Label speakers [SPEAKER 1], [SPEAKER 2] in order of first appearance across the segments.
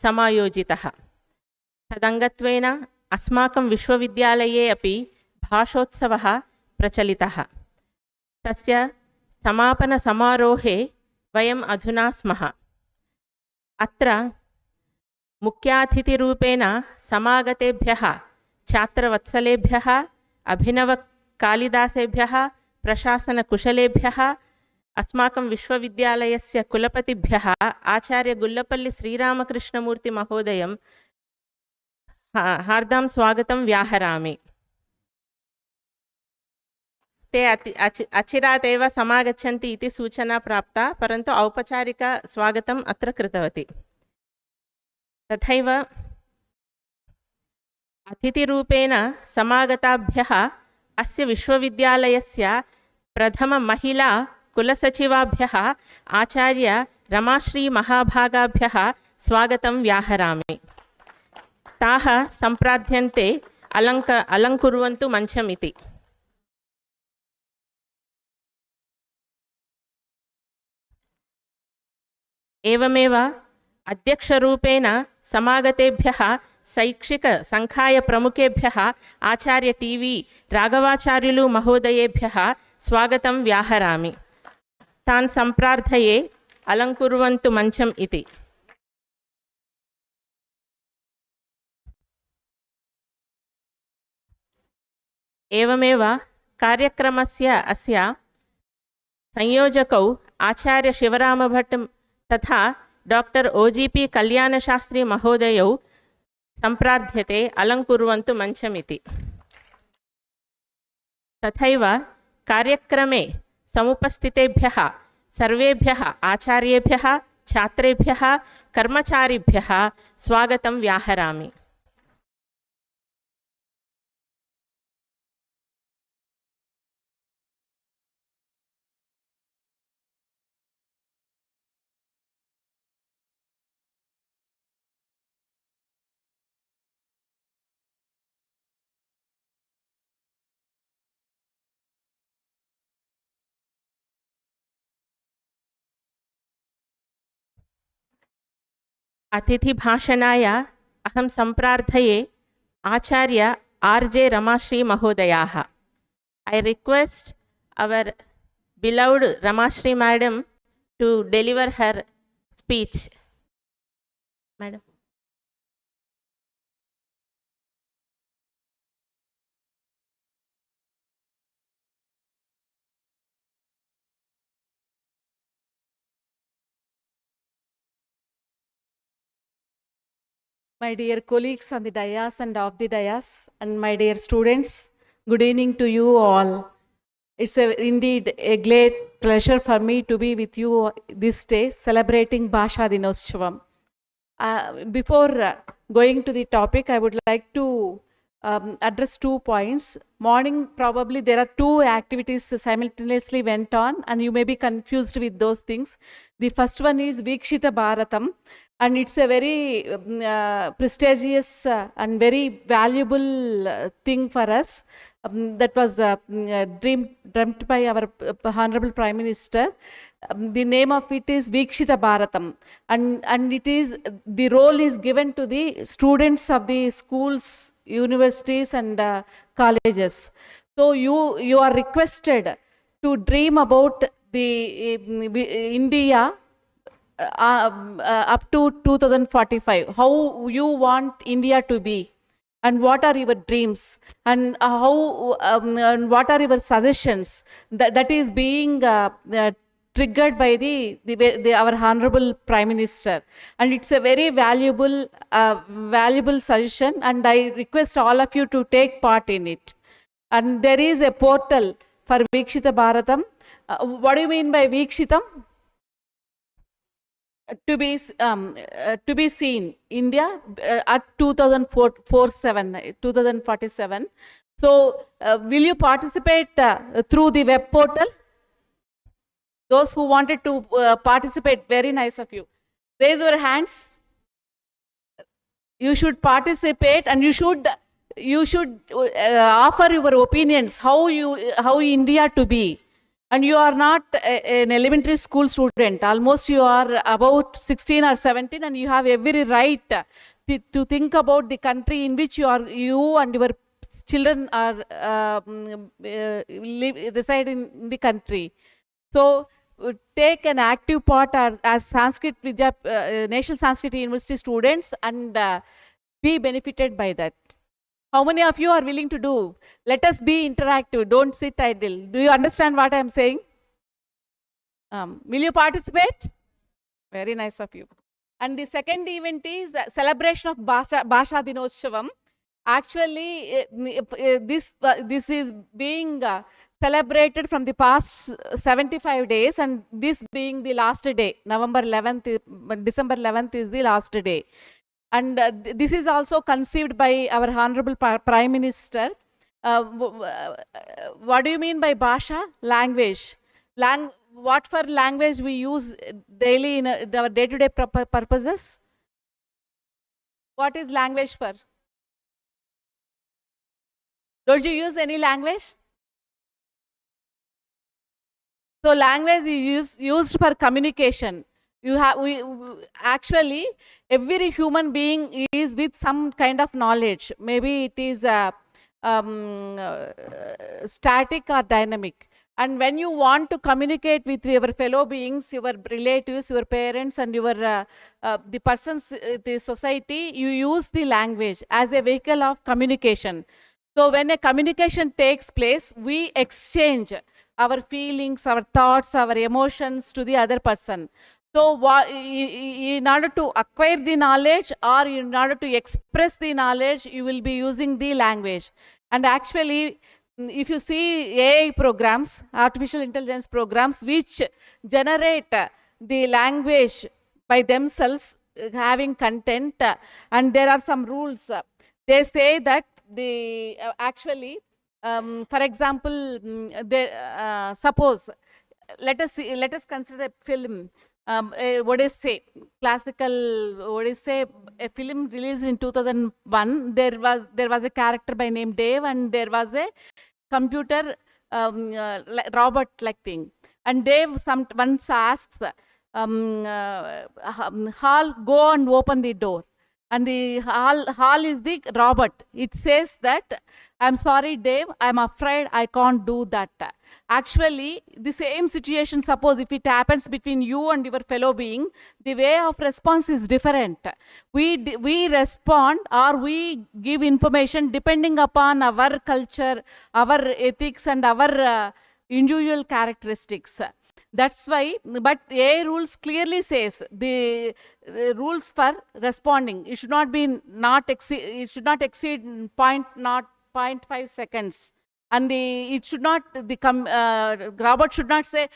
[SPEAKER 1] समायोजितः। तदङ्गत्वेन अस्माकं विश्वविद्यालये अपि भाषोत्सवः प्रचलितः। तस्य समापनसमारोहे वयम् अधुना स्मः। अत्र मुख्यातिथिरूपेण समागतेभ्यः छात्रवत्सलेभ्यः, अभिनवकालिदासेभ्यः, प्रशासनकुशलेभ्यः, अस्माकं विश्वविद्यालयस्य कुलपतिभ्यः आचार्य गुल्लपल्ली श्रीरामकृष्णमूर्तिमहोदयं हार्दं स्वागतं व्याहरामि। ते अचिरात् एव समागच्छन्ति इति सूचना प्राप्ता, परन्तु औपचारिकस्वागतम् अत्र कृतवती। तथैव अतिथिरूपेण समागताभ्यः अस्य विश्वविद्यालयस्य प्रथममहिला कुलसचिवाभ्यः आचार्य रमाश्री महाभागाभ्यः स्वागतं व्याहरामि। ताः सम्प्रार्थ्यन्ते अलङ्कुर्वन्तु मञ्चमिति। एवमेव अध्यक्षरूपेण समागतेभ्यः शैक्षिकसङ्कायप्रमुखेभ्यः आचार्य टी.वी. राघवाचार्युलु महोदयेभ्यः स्वागतं व्याहरामि। तान् सम्प्रार्थये अलङ्कुर्वन्तु मञ्चम् इति। एवमेव कार्यक्रमस्य अस्य संयोजकौ आचार्य शिवरामभट्ट तथा डॉक्टर ओ.जी.पी. कल्याणशास्त्री महोदयौ सम्प्रार्थ्यते अलङ्कुर्वन्तु मञ्चमिति। तथैव कार्यक्रमे समुपस्थितेभ्यः सर्वेभ्यः आचार्येभ्यः, छात्रेभ्यः, कर्मचारिभ्यः स्वागतं व्याहरामि। अतिथिभाषणाय अहं सम्प्रार्थये आचार्य आर.जे. रमाश्री महोदयाः। I request our beloved Ramashri madam to deliver her speech. Madam.
[SPEAKER 2] My dear colleagues on the dais and off the dais, and my dear students, good evening to you all. It's indeed a great pleasure for me to be with you this day, celebrating Bhasha Dinotshavam. Before going to the topic, I would like to address 2 points. Morning, probably there are 2 activities simultaneously went on, and you may be confused with those things. The first one is Vikshita Bharatam, and it's a very prestigious and very valuable thing for us. That was dreamt by our Honorable Prime Minister. The name of it is Vikshita Bharatam, and it is, the role is given to the students of the schools, universities and colleges. So you are requested to dream about the India up to 2045, how you want India to be, and what are your dreams, and how and what are your suggestions that is being triggered by our Honorable Prime Minister. And it's a very valuable suggestion, and I request all of you to take part in it. And there is a portal for Vikshita Bharatam. What do you mean by Vikshitam? To be seen India at 2047. So will you participate through the web portal? Those who wanted to participate, very nice of you. Raise your hands. You should participate, and you should offer your opinions how India to be. and you are not an elementary school student. Almost you are about 16 or 17, and you have every right to think about the country in which you and your children are reside in the country. So take an active part as Sanskrit National Sanskrit University students, and be benefited by that. How many of you are willing to do? Let us be interactive. Don't sit idle. Do you understand what I am saying? Will you participate? Very nice of you. And the second event is celebration of Bhasha Dinotshavam. Actually, this is being celebrated from the past 75 days, and this being the last day, November 11th, December 11th is the last day. And this is also conceived by our Honorable Prime Minister. What do you mean by Bhasha? Language. What for language we use daily in our day-to-day purposes? What is language for? Don't you use any language? So language is used for communication. Actually, every human being is with some kind of knowledge. Maybe it is static or dynamic. And when you want to communicate with your fellow beings, your relatives, your parents, and your the persons, the society, you use the language as a vehicle of communication. So when a communication takes place, we exchange our feelings, our thoughts, our emotions to the other person. So in order to acquire the knowledge, or in order to express the knowledge, you will be using the language. And actually, if you see AI programs, artificial intelligence programs, which generate the language by themselves, having content, and there are some rules. They say that the actually, for example, suppose let us consider a film. What is say classical? What is say a film released in 2001? There was a character by name Dave, and there was a computer robot like thing. And Dave once asks, Hal, go and open the door. And the Hal is the robot. It says that, I'm sorry, Dave, I'm afraid I can't do that. Actually, the same situation, suppose if it happens between you and your fellow being, the way of response is different. We respond, or we give information depending upon our culture, our ethics, and our individual characteristics. That's why, but A rules clearly says the rules for responding. It should not be it should not exceed 0.5 seconds. And it should not, robot should not say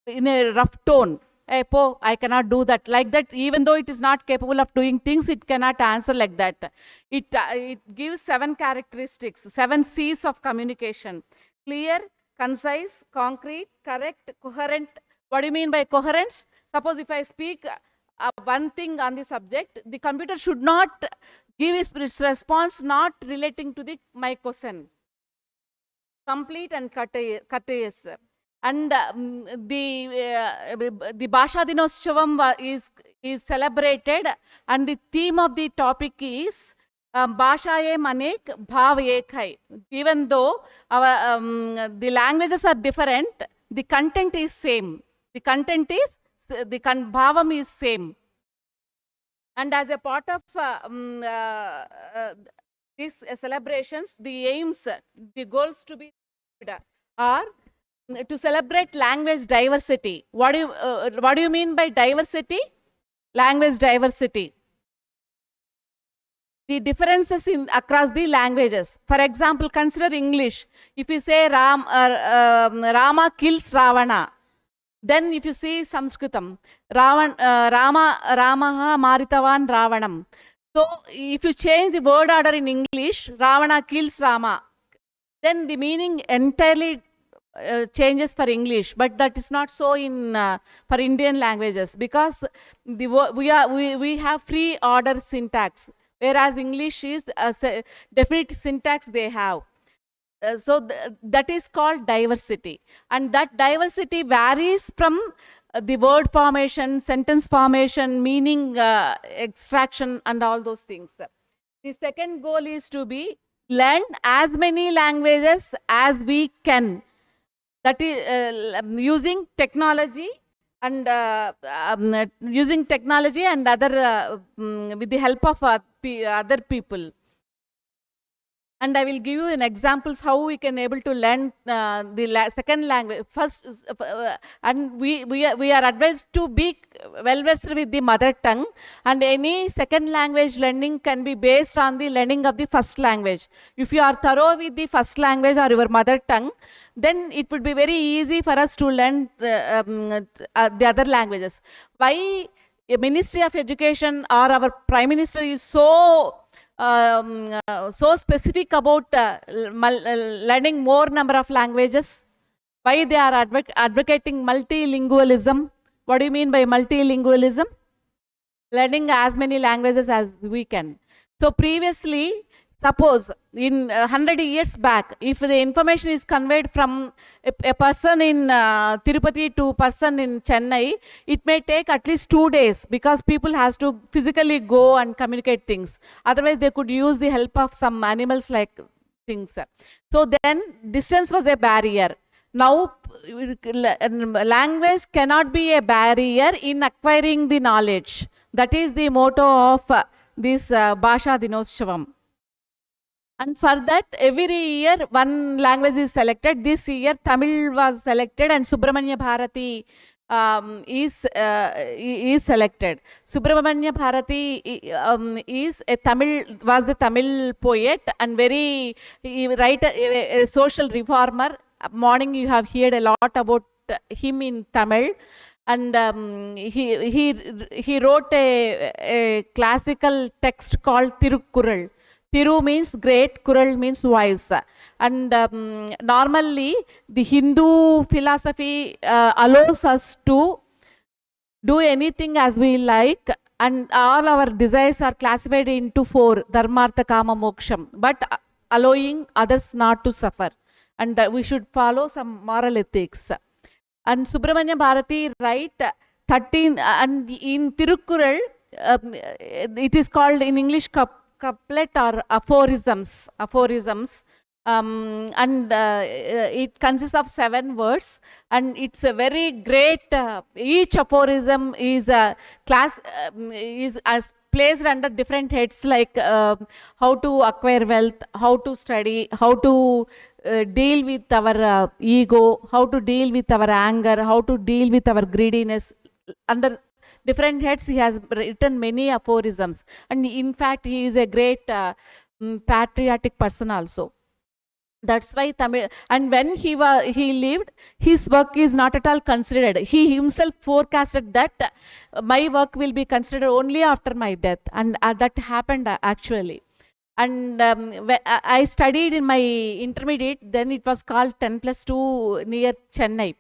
[SPEAKER 2] in a rough tone, hey, po, I cannot do that. Like that, even though it is not capable of doing things, it cannot answer like that. It gives 7 characteristics, 7 C's of communication: clear, concise, concrete, correct, coherent. What do you mean by coherence? Suppose if I speak one thing on the subject, the computer should not give its response not relating to my question. Complete and courteous. And the Bhasha Dinotshavam is celebrated, and the theme of the topic is Bhasha Em Anek, Bhav Ek Hai. Even though the languages are different, the content is same. The content is, the bhavam is same. And as a part of these celebrations, the aims, the goals to be are to celebrate language diversity. What do you mean by diversity? Language diversity. The differences across the languages. For example, consider English. If you say Rama kills Ravana, then if you see Sanskritam, Ramaha Maritavan Ravanam. So if you change the word order in English, Ravana kills Rama, then the meaning entirely changes for English, but that is not so in for Indian languages, because we have free order syntax, whereas English is definite syntax they have. that is called diversity, and that diversity varies from the word formation, sentence formation, meaning extraction, and all those things. The second goal is to be learn as many languages as we can. That is using technology and using technology and other with the help of other people. And I will give you an examples how we can able to learn the second language first. And we are advised to be well versed with the mother tongue, and any second language learning can be based on the learning of the first language. If you are thorough with the first language or your mother tongue, then it would be very easy for us to learn the other languages. Why Ministry of Education or our Prime Minister is so so specific about learning more number of languages? Why they are advocating multilingualism? What do you mean by multilingualism? Learning as many languages as we can. So previously, suppose in 100 years back, if the information is conveyed from a person in Tirupati to person in Chennai, it may take at least 2 days, because people has to physically go and communicate things. Otherwise, they could use the help of some animals like things. So then distance was a barrier. Now language cannot be a barrier in acquiring the knowledge. That is the motto of this Bhasha Dinotshavam. And for that, every year one language is selected. This year Tamil was selected, and Subramanya Bharati is selected. Subramanya Bharati is a was the Tamil poet, and he write a social reformer. Morning you have heard a lot about him in Tamil. And he wrote a classical text called Tirukkural. Tiru means great, Kural means wise. And normally the Hindu philosophy allows us to do anything as we like, and all our desires are classified into 4, Dharmartha, Kama, Moksham, but allowing others not to suffer, and we should follow some moral ethics. And Subramanya Bharati write 13, and in Tirukkural it is called in English couplet or aphorisms, and it consists of 7 words, and it's a very great. Each aphorism is a class is as placed under different heads, like how to acquire wealth, how to study, how to deal with our ego, how to deal with our anger, how to deal with our greediness. Under different heads, he has written many aphorisms, and in fact, he is a great patriotic person also. That's why Tamil, and when he lived, his work is not at all considered. He himself forecasted that my work will be considered only after my death, and that happened actually. And I studied in my intermediate, then it was called 10+2 near Chennai.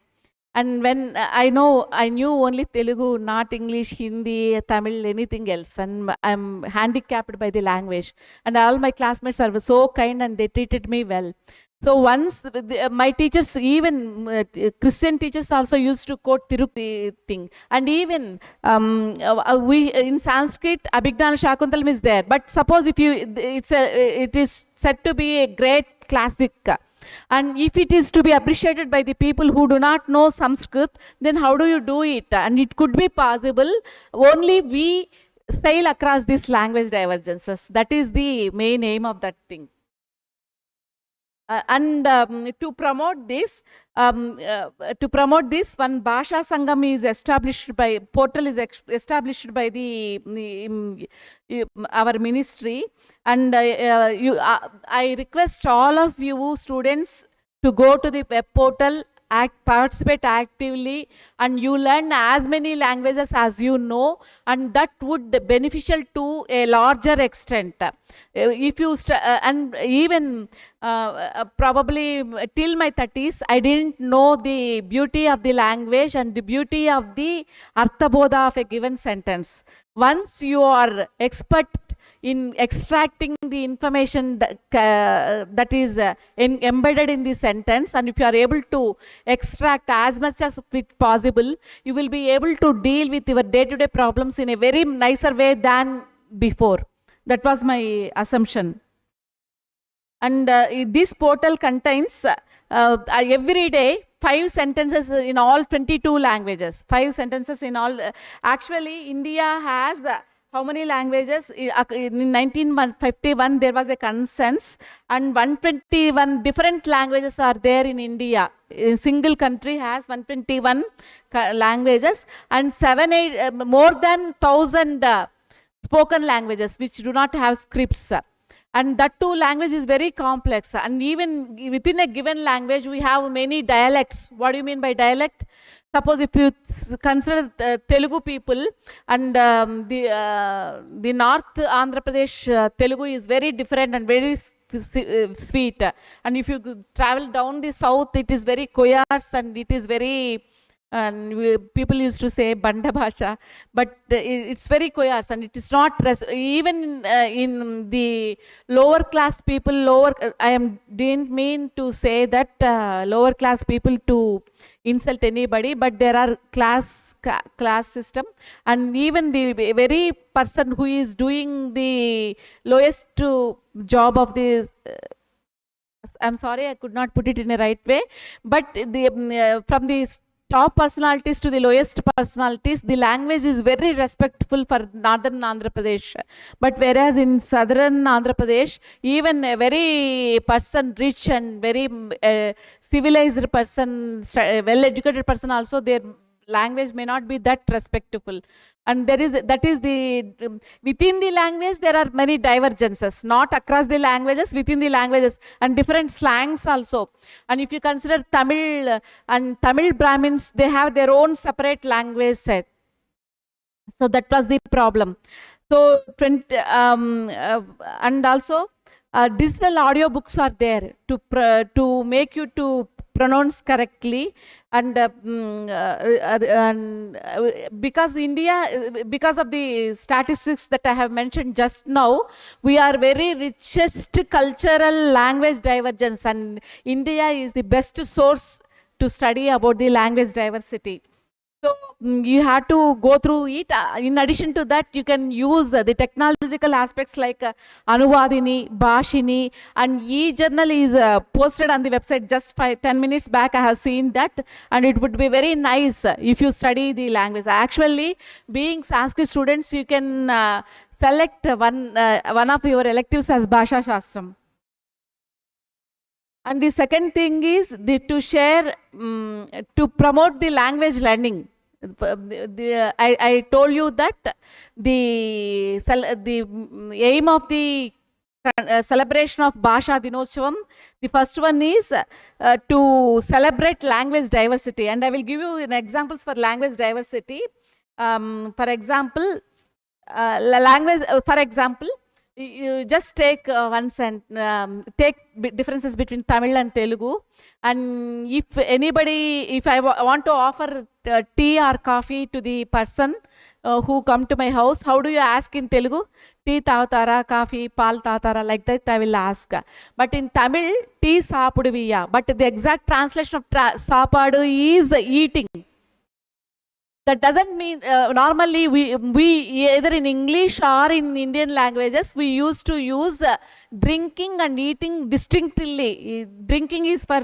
[SPEAKER 2] And when I knew only Telugu, not English, Hindi, Tamil, anything else. And I'm handicapped by the language. And all my classmates are so kind, and they treated me well. So once my teachers, even Christian teachers, also used to quote Tirupati thing. And even we in Sanskrit, Abhignana Shakuntalam is there. But suppose if it is said to be a great classic. And if it is to be appreciated by the people who do not know Sanskrit, then how do you do it? And it could be possible only we sail across these language divergences. That is the main aim of that thing. And to promote this, one Bhasha Sangam is established by, portal is established by our ministry. And I request all of you students to go to the web portal, participate actively, and you learn as many languages as you know, and that would be beneficial to a larger extent. If you and even probably till my 30s, I didn't know the beauty of the language and the beauty of the arthabodha of a given sentence. Once you are expert in extracting the information that is embedded in the sentence, and if you are able to extract as much as possible, you will be able to deal with your day-to-day problems in a very nicer way than before. That was my assumption. And this portal contains every day 5 sentences in all 22 languages. 5 sentences in all. Actually, India has how many languages? In 1951, there was a consensus, and 121 different languages are there in India. A single country has 121 languages, and more than 1,000 spoken languages which do not have scripts. And that too, language is very complex, and even within a given language we have many dialects. What do you mean by dialect? Suppose if you consider Telugu people, and the North Andhra Pradesh Telugu is very different and very sweet, and if you travel down the south, it is very coarse and it is very, and people used to say Banda Bhasha, but it's very coarse, and it is not even in the lower class people, I didn't mean to say that lower class people to insult anybody, but there are class system, and even the very person who is doing the lowest job of this, I'm sorry, I could not put it in a right way, but from the top personalities to the lowest personalities, the language is very respectful for northern Andhra Pradesh. But whereas in southern Andhra Pradesh, even a very person, rich and very civilized person, well-educated person also, their language may not be that respectful. And that is within the language there are many divergences, not across the languages, within the languages, and different slangs also. And if you consider Tamil and Tamil Brahmins, they have their own separate language set. So that was the problem. So and also digital audio books are there to make you to pronounce correctly, and because because of the statistics that I have mentioned just now, we are very richest cultural language divergence, and India is the best source to study about the language diversity. So you have to go through it. In addition to that, you can use the technological aspects like Anuvadini, Bhashini, and e-journal is posted on the website just 10 minutes back. I have seen that, and it would be very nice if you study the language. Actually, being Sanskrit students, you can select one of your electives as Bhasha Shastram. And the second thing is to share, to promote the language learning. I told you that the aim of the celebration of Bhasha Dinotshavam, the first one is to celebrate language diversity. And I will give you examples for language diversity. For example, you just take take differences between Tamil and Telugu, and if I want to offer tea or coffee to the person who come to my house, how do you ask in Telugu? Tea tavatara, coffee, pal tavatara, like that I will ask. But in Tamil, tea saapuduviya, but the exact translation of saapadu is eating. That doesn't mean, normally we either in English or in Indian languages, we used to use drinking and eating distinctly. Drinking is for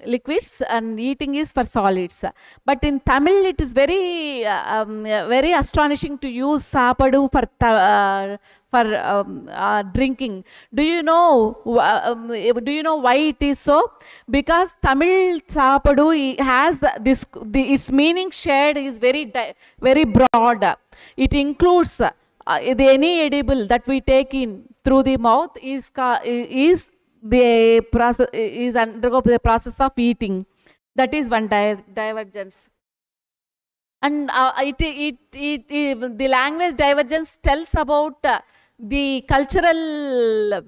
[SPEAKER 2] liquids and eating is for solids. But in Tamil, it is very very astonishing to use sapadu for drinking. Do you know why it is so? Because Tamil sapadu has its meaning shared is very broad. It includes any edible that we take in through the mouth is undergo the process of eating. That is one divergence. And the language divergence tells about the cultural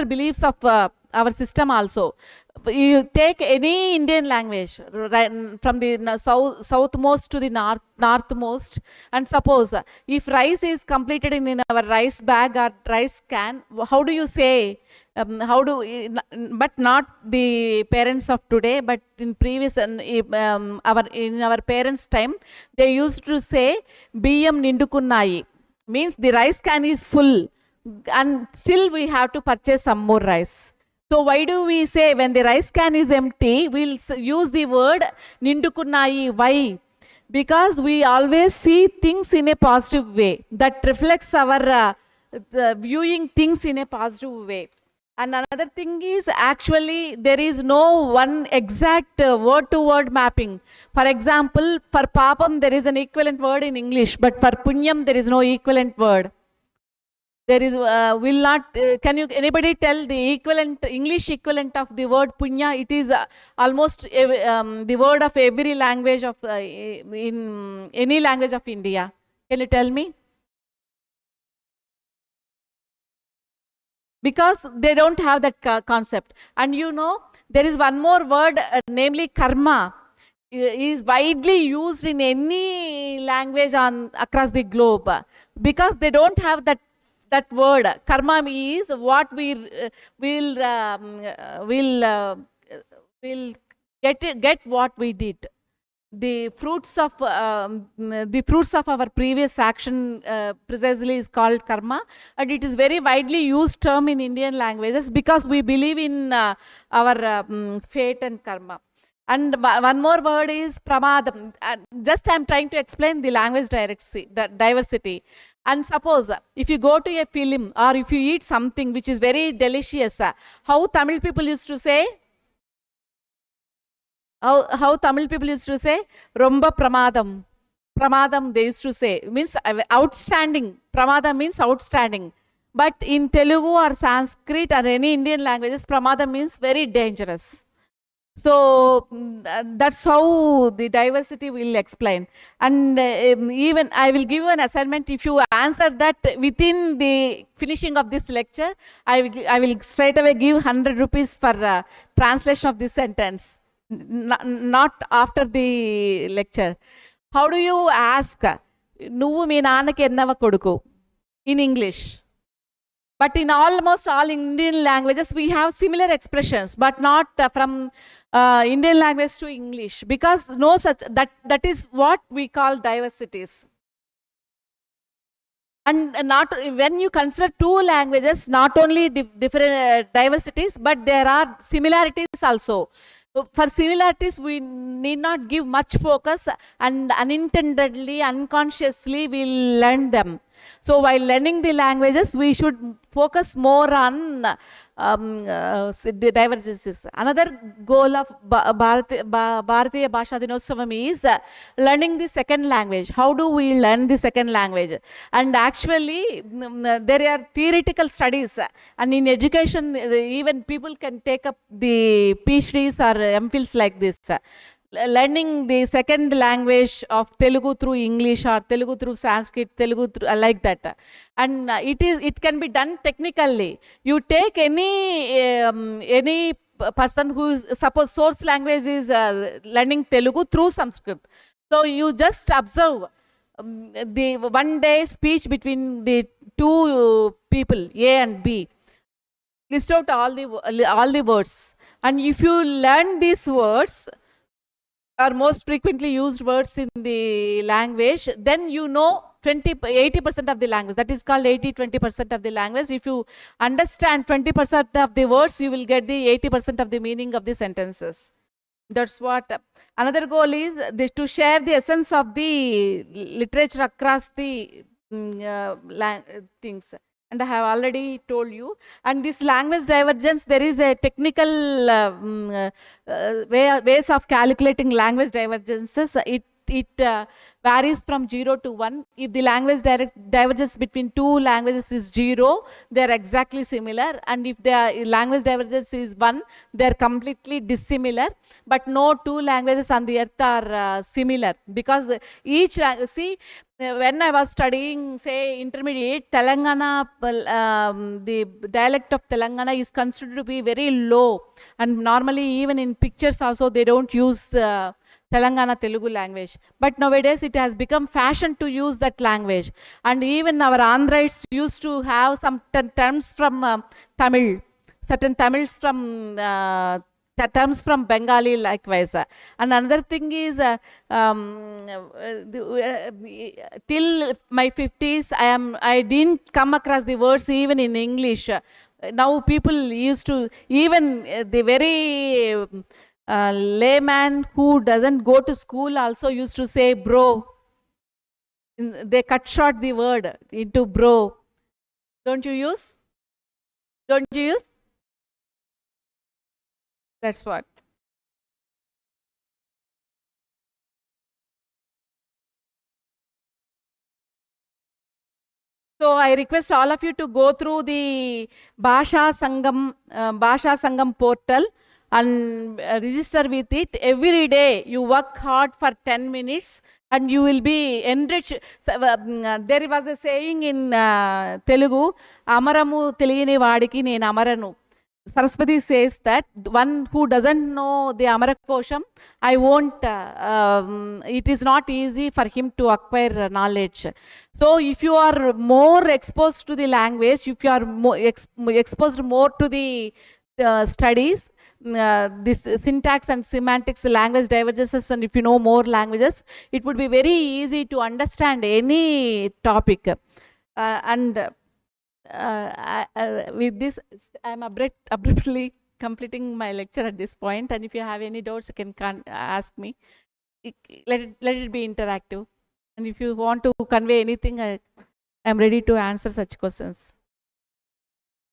[SPEAKER 2] beliefs of our system also. You take any Indian language, right, from the southmost to the northmost, and suppose if rice is completed in our rice bag or rice can, how do you say? But not the parents of today, but in previous our parents' time, they used to say "Biyam nindukunnai," means the rice can is full, and still we have to purchase some more rice. So why do we say when the rice can is empty, we'll use the word nindukunnai? Why? Because we always see things in a positive way. That reflects our viewing things in a positive way. And another thing is, actually there is no one exact word to word mapping. For example, for papam there is an equivalent word in English, but for punyam there is no equivalent word. There is will not can you anybody tell the equivalent English equivalent of the word punya? It is almost the word of every language of in any language of India. Can you tell me? Because they don't have that concept. And you know, there is one more word, namely karma, is widely used in any language across the globe, because they don't have that word. Karma is what will get what we did. The fruits of our previous action precisely is called karma, and it is very widely used term in Indian languages because we believe in our fate and karma. And one more word is pramadam. Just I am trying to explain the language diversity. And suppose if you go to a film or if you eat something which is very delicious, how Tamil people used to say? How Tamil people used to say? Romba pramadam. Pramadam they used to say. Means outstanding. Pramadam means outstanding. But in Telugu or Sanskrit or any Indian languages, pramadam means very dangerous. So that's how the diversity will explain. And even I will give you an assignment. If you answer that within the finishing of this lecture, I will straight away give 100 rupees for translation of this sentence. Not after the lecture. How do you ask? Nuvu mee naanaki ennava koduku in English. But in almost all Indian languages, we have similar expressions, but not from Indian language to English, because no such that is what we call diversities. And not when you consider two languages, not only different diversities, but there are similarities also. For similarities, we need not give much focus, and unintendedly, unconsciously, we learn them. So while learning the languages, we should focus more on the divergences. Another goal of Bharatiya Bhasha Dinotsavam is learning the second language. How do we learn the second language? And actually, there are theoretical studies, and in education, even people can take up the PhDs or MPhils like this. Learning the second language of Telugu through English or Telugu through Sanskrit, Telugu through, like that. And it can be done technically. You take any person who is, suppose source language is learning Telugu through Sanskrit. So you just observe the one day speech between the two people, A and B. List out all the words. And if you learn these words, are most frequently used words in the language, then you know 80% of the language. That is called 20% of the language. If you understand 20% of the words, you will get the 80% of the meaning of the sentences. That's what. Another goal is to share the essence of the literature across the things. And I have already told you. And this language divergence, there is a technical ways of calculating language divergences. varies from 0 to 1. If the language divergence between two languages is 0, they are exactly similar, and if the language divergence is 1, they are completely dissimilar. But no two languages on the earth are similar, because each see, when I was studying, say, intermediate, Telangana, the dialect of Telangana is considered to be very low, and normally even in pictures also they don't use the Telangana Telugu language. But nowadays it has become fashion to use that language, and even our Andhrites used to have some terms from Tamil, certain Tamils from terms from Bengali likewise. And another thing is, till my 50s, I didn't come across the words even in English. Now people used to, even the very layman who doesn't go to school also used to say bro. They cut short the word into bro. Don't you use? Don't you use? That's what. So I request all of you to go through the Bhasha Sangam portal and register with it. Every day you work hard for 10 minutes and you will be enriched. So, there was a saying in Telugu, Amaramu Teligini Vadiki Nenu Amaranu. Saraswati says that one who doesn't know the Amarakosham, I won't, it is not easy for him to acquire knowledge. So if you are more exposed to the language, if you are more exposed more to the studies, this syntax and semantics, language divergences, and if you know more languages, it would be very easy to understand any topic. With this, I'm abruptly completing my lecture at this point, and if you have any doubts, you can ask me. Let it be interactive, and if you want to convey anything, I am ready to answer such questions.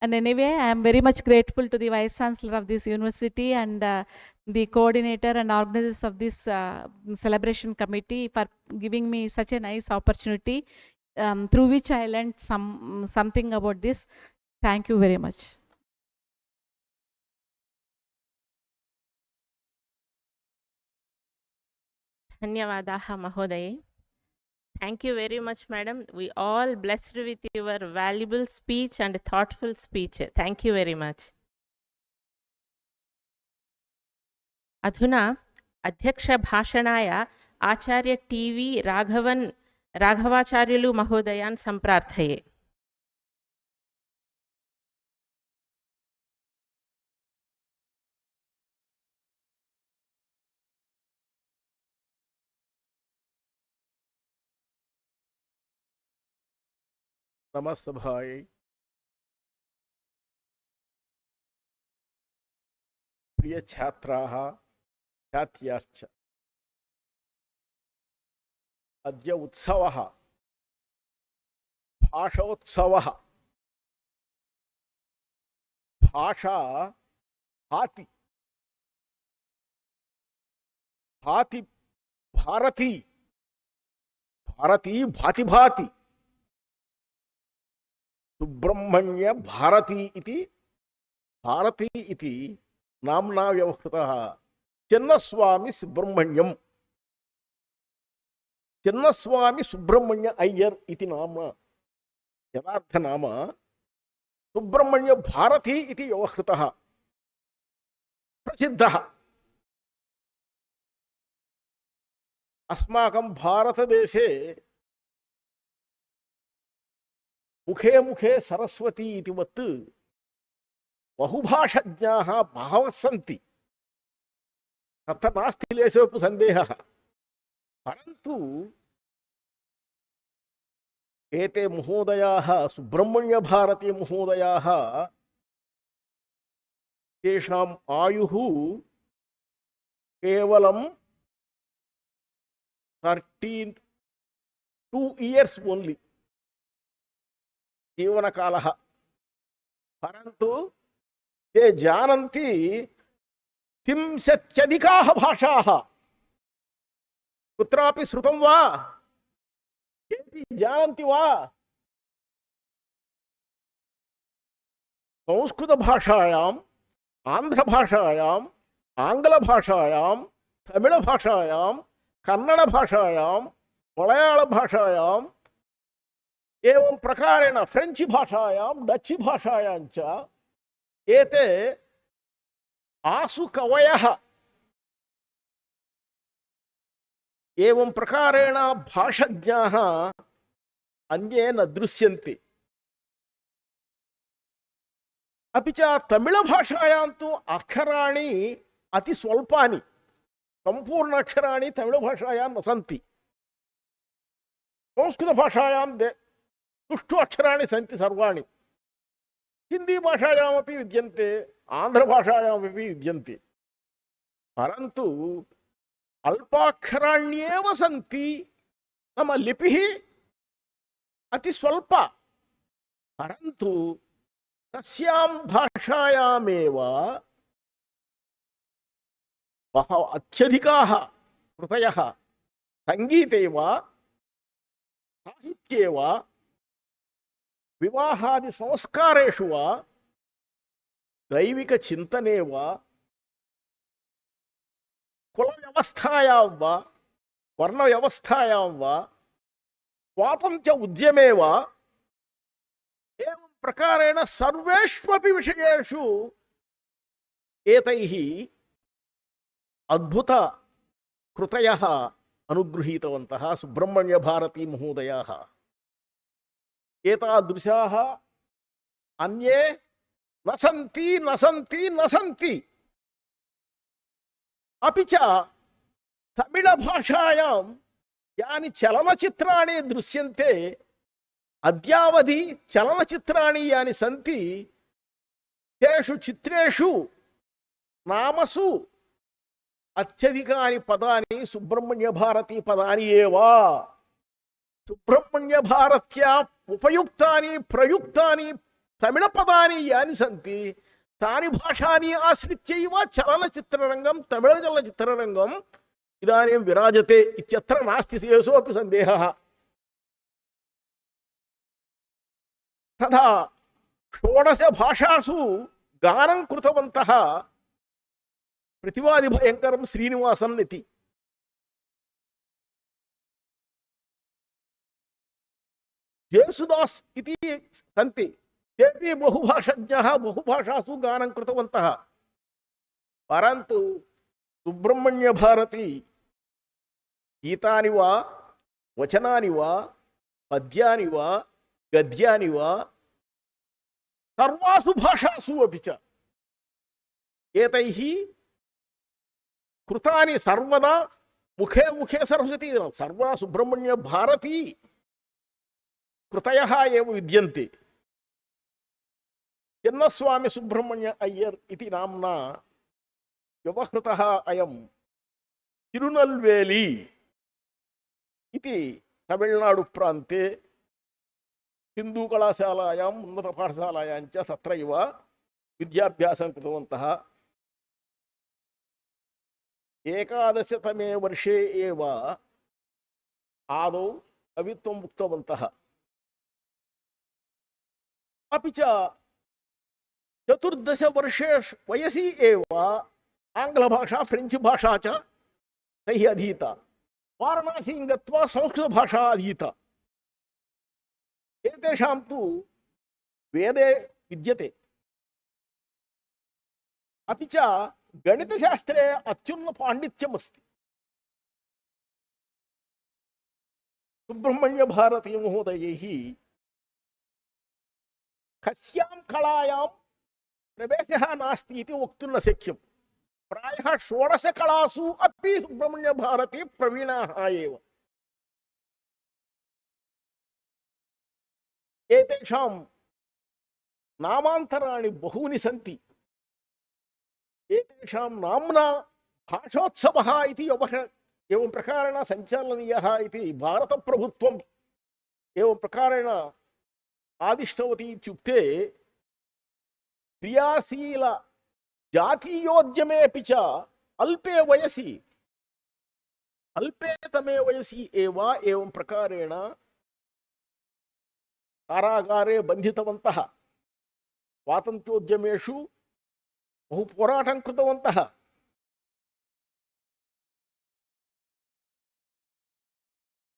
[SPEAKER 2] And anyway, I am very much grateful to the Vice Chancellor of this university and the coordinator and organizers of this celebration committee for giving me such a nice opportunity, through which I learned something about this. Thank you very much.
[SPEAKER 1] Dhanyavadaha Mahodaye. Thank you very much, madam. We all blessed with your valuable speech and thoughtful speech. Thank you very much. Adhuna Adhyaksha Bhashanaya Acharya TV Raghavacharyalu Mahodayan Samprarthaye.
[SPEAKER 3] नमस्सभायै प्रिय छात्राः छात्र्याश्च अद्य उत्सवः भाषोत्सवः भाषा भाति भाति भारती भारती भाति भाति सुब्रह्मण्य भारती इति भारती इति नाम्ना व्यवहृतः चिन्नस्वामी सुब्रह्मण्यम चिन्नस्वामी सुब्रह्मण्य अय्यर इति नाम यथार्थ नाम सुब्रह्मण्य भारती इति व्यवहृतः प्रसिद्धः अस्माकं भारतदेशे मुखे मुखे सरस्वती इति वत् बहुभाषज्ञाः बहवः सन्ति, तत्र नास्ति लेशोऽपि सन्देहः। परन्तु एते महोदयाः सुब्रह्मण्य भारती महोदयाः तेषाम् आयुः केवलं 2 years ओन्ली जीवनकालः। परन्तु ते जानन्ति 30 भाषाः कुत्रापि श्रुतं वा? केऽपि जानन्ति वा? संस्कृतभाषायाम्, आन्ध्रभाषायाम्, आङ्ग्लभाषायां, तमिळभाषायां, कन्नडभाषायां, मलयाळभाषायाम् एवं प्रकारेण फ्रेञ्च् भाषायां, डच् भाषायां च एते आसु कवयः एवं प्रकारेण भाषज्ञाः अन्ये न दृश्यन्ते। अपि च तमिळभाषायां तु अक्षराणि अति स्वल्पानि, सम्पूर्ण अक्षराणि तमिळभाषायां न सन्ति। संस्कृतभाषायां सुष्ठु अक्षराणि सन्ति सर्वाणि। हिंदी भाषायामपि विद्यन्ते, आन्ध्रभाषायामपि विद्यन्ते, परन्तु अल्पाक्षराण्येव सन्ति। नाम लिपिः अति स्वल्पा, परन्तु तस्यां भाषायामेव अत्यधिकाः कृतयः सङ्गीते वा, साहित्ये वा, विवाहादि संस्कारेषु वा, दैविकचिन्तने वा, कुलव्यवस्थायां वा, वर्णव्यवस्थायां वा, स्वातन्त्र्य उद्यमे वा, एवं प्रकारेण सर्वेष्वपि विषयेषु एतैः अद्भुत कृतयः अनुगृहीतवन्तः सुब्रह्मण्य भारती महोदयाः। एतादृशाः अन्ये न सन्ति, न सन्ति, न सन्ति। अपि च तमिळभाषायां यानि चलनचित्राणि दृश्यन्ते, अद्यावधि चलनचित्राणि यानि सन्ति, तेषु चित्रेषु नामसु अत्यधिकानि पदानि सुब्रह्मण्य भारती पदानि एव। सुब्रह्मण्य भारत्या उपयुक्तानि प्रयुक्तानि तमिळ पदानि यानि सन्ति, तानि भाषानि आश्रित्यैव चलनचित्ररङ्गं, तमिळ चलनचित्ररङ्गम् इदानीं विराजते इत्यत्र नास्ति येषोऽपि सन्देहः। तथा 16 भाषासु गानं कृतवन्तः प्रतिवादिभयङ्करं श्रीनिवासन् इति। येसुदास् इति सन्ति, तेपि बहुभाषज्ञः, बहुभाषासु गानं कृतवन्तः, परन्तु सुब्रह्मण्य भारती गीतानि वा, वचनानि वा, पद्यानि वा, गद्यानि वा, सर्वासु भाषासु अपि च एतैः कृतानि सर्वदा मुखे मुखे सरस्वती, सर्वा सुब्रह्मण्य भारती कृतयः एव विद्यन्ते। चिन्नस्वामी सुब्रह्मण्य अय्यर इति नाम्ना व्यवहृतः अयं तिरुनल्वेली इति तमिळ्नाडु प्रान्ते हिंदू कलाशालायाम् उन्नतपाठशालायां च तत्रैव विद्याभ्यासं कृतवन्तः। 11तमे वर्षे एव आदौ कवित्वम् उक्तवन्तः। अपि च 14 वर्षे वयसि एव आङ्ग्लभाषा, फ्रेञ्च् भाषा च तैः अधीता। वाराणसीं गत्वा संस्कृतभाषा अधीता। एतेषां तु वेदे विद्यते। अपि च गणितशास्त्रे अत्युन्न पाण्डित्यम् अस्ति। सुब्रह्मण्य भारती महोदयैः कस्यां कलायां प्रवेशः नास्ति इति वक्तुं न शक्यं। प्रायः 16 कलासु अपि सुब्रह्मण्य भारती प्रवीणाः एव। एतेषां नामान्तराणि बहूनि सन्ति। एतेषां नाम्ना भाषोत्सवः इति एवं प्रकारेण सञ्चालनीयः इति भारतप्रभुत्वम् एवं प्रकारेण आदिष्टवती इत्युक्ते, क्रियाशील जातीयोद्यमे अपि च अल्पे वयसि अल्पेतमे वयसि एव एवं प्रकारेण कारागारे बन्धितवन्तः, स्वातन्त्र्योद्यमेषु बहु पोराटं कृतवन्तः।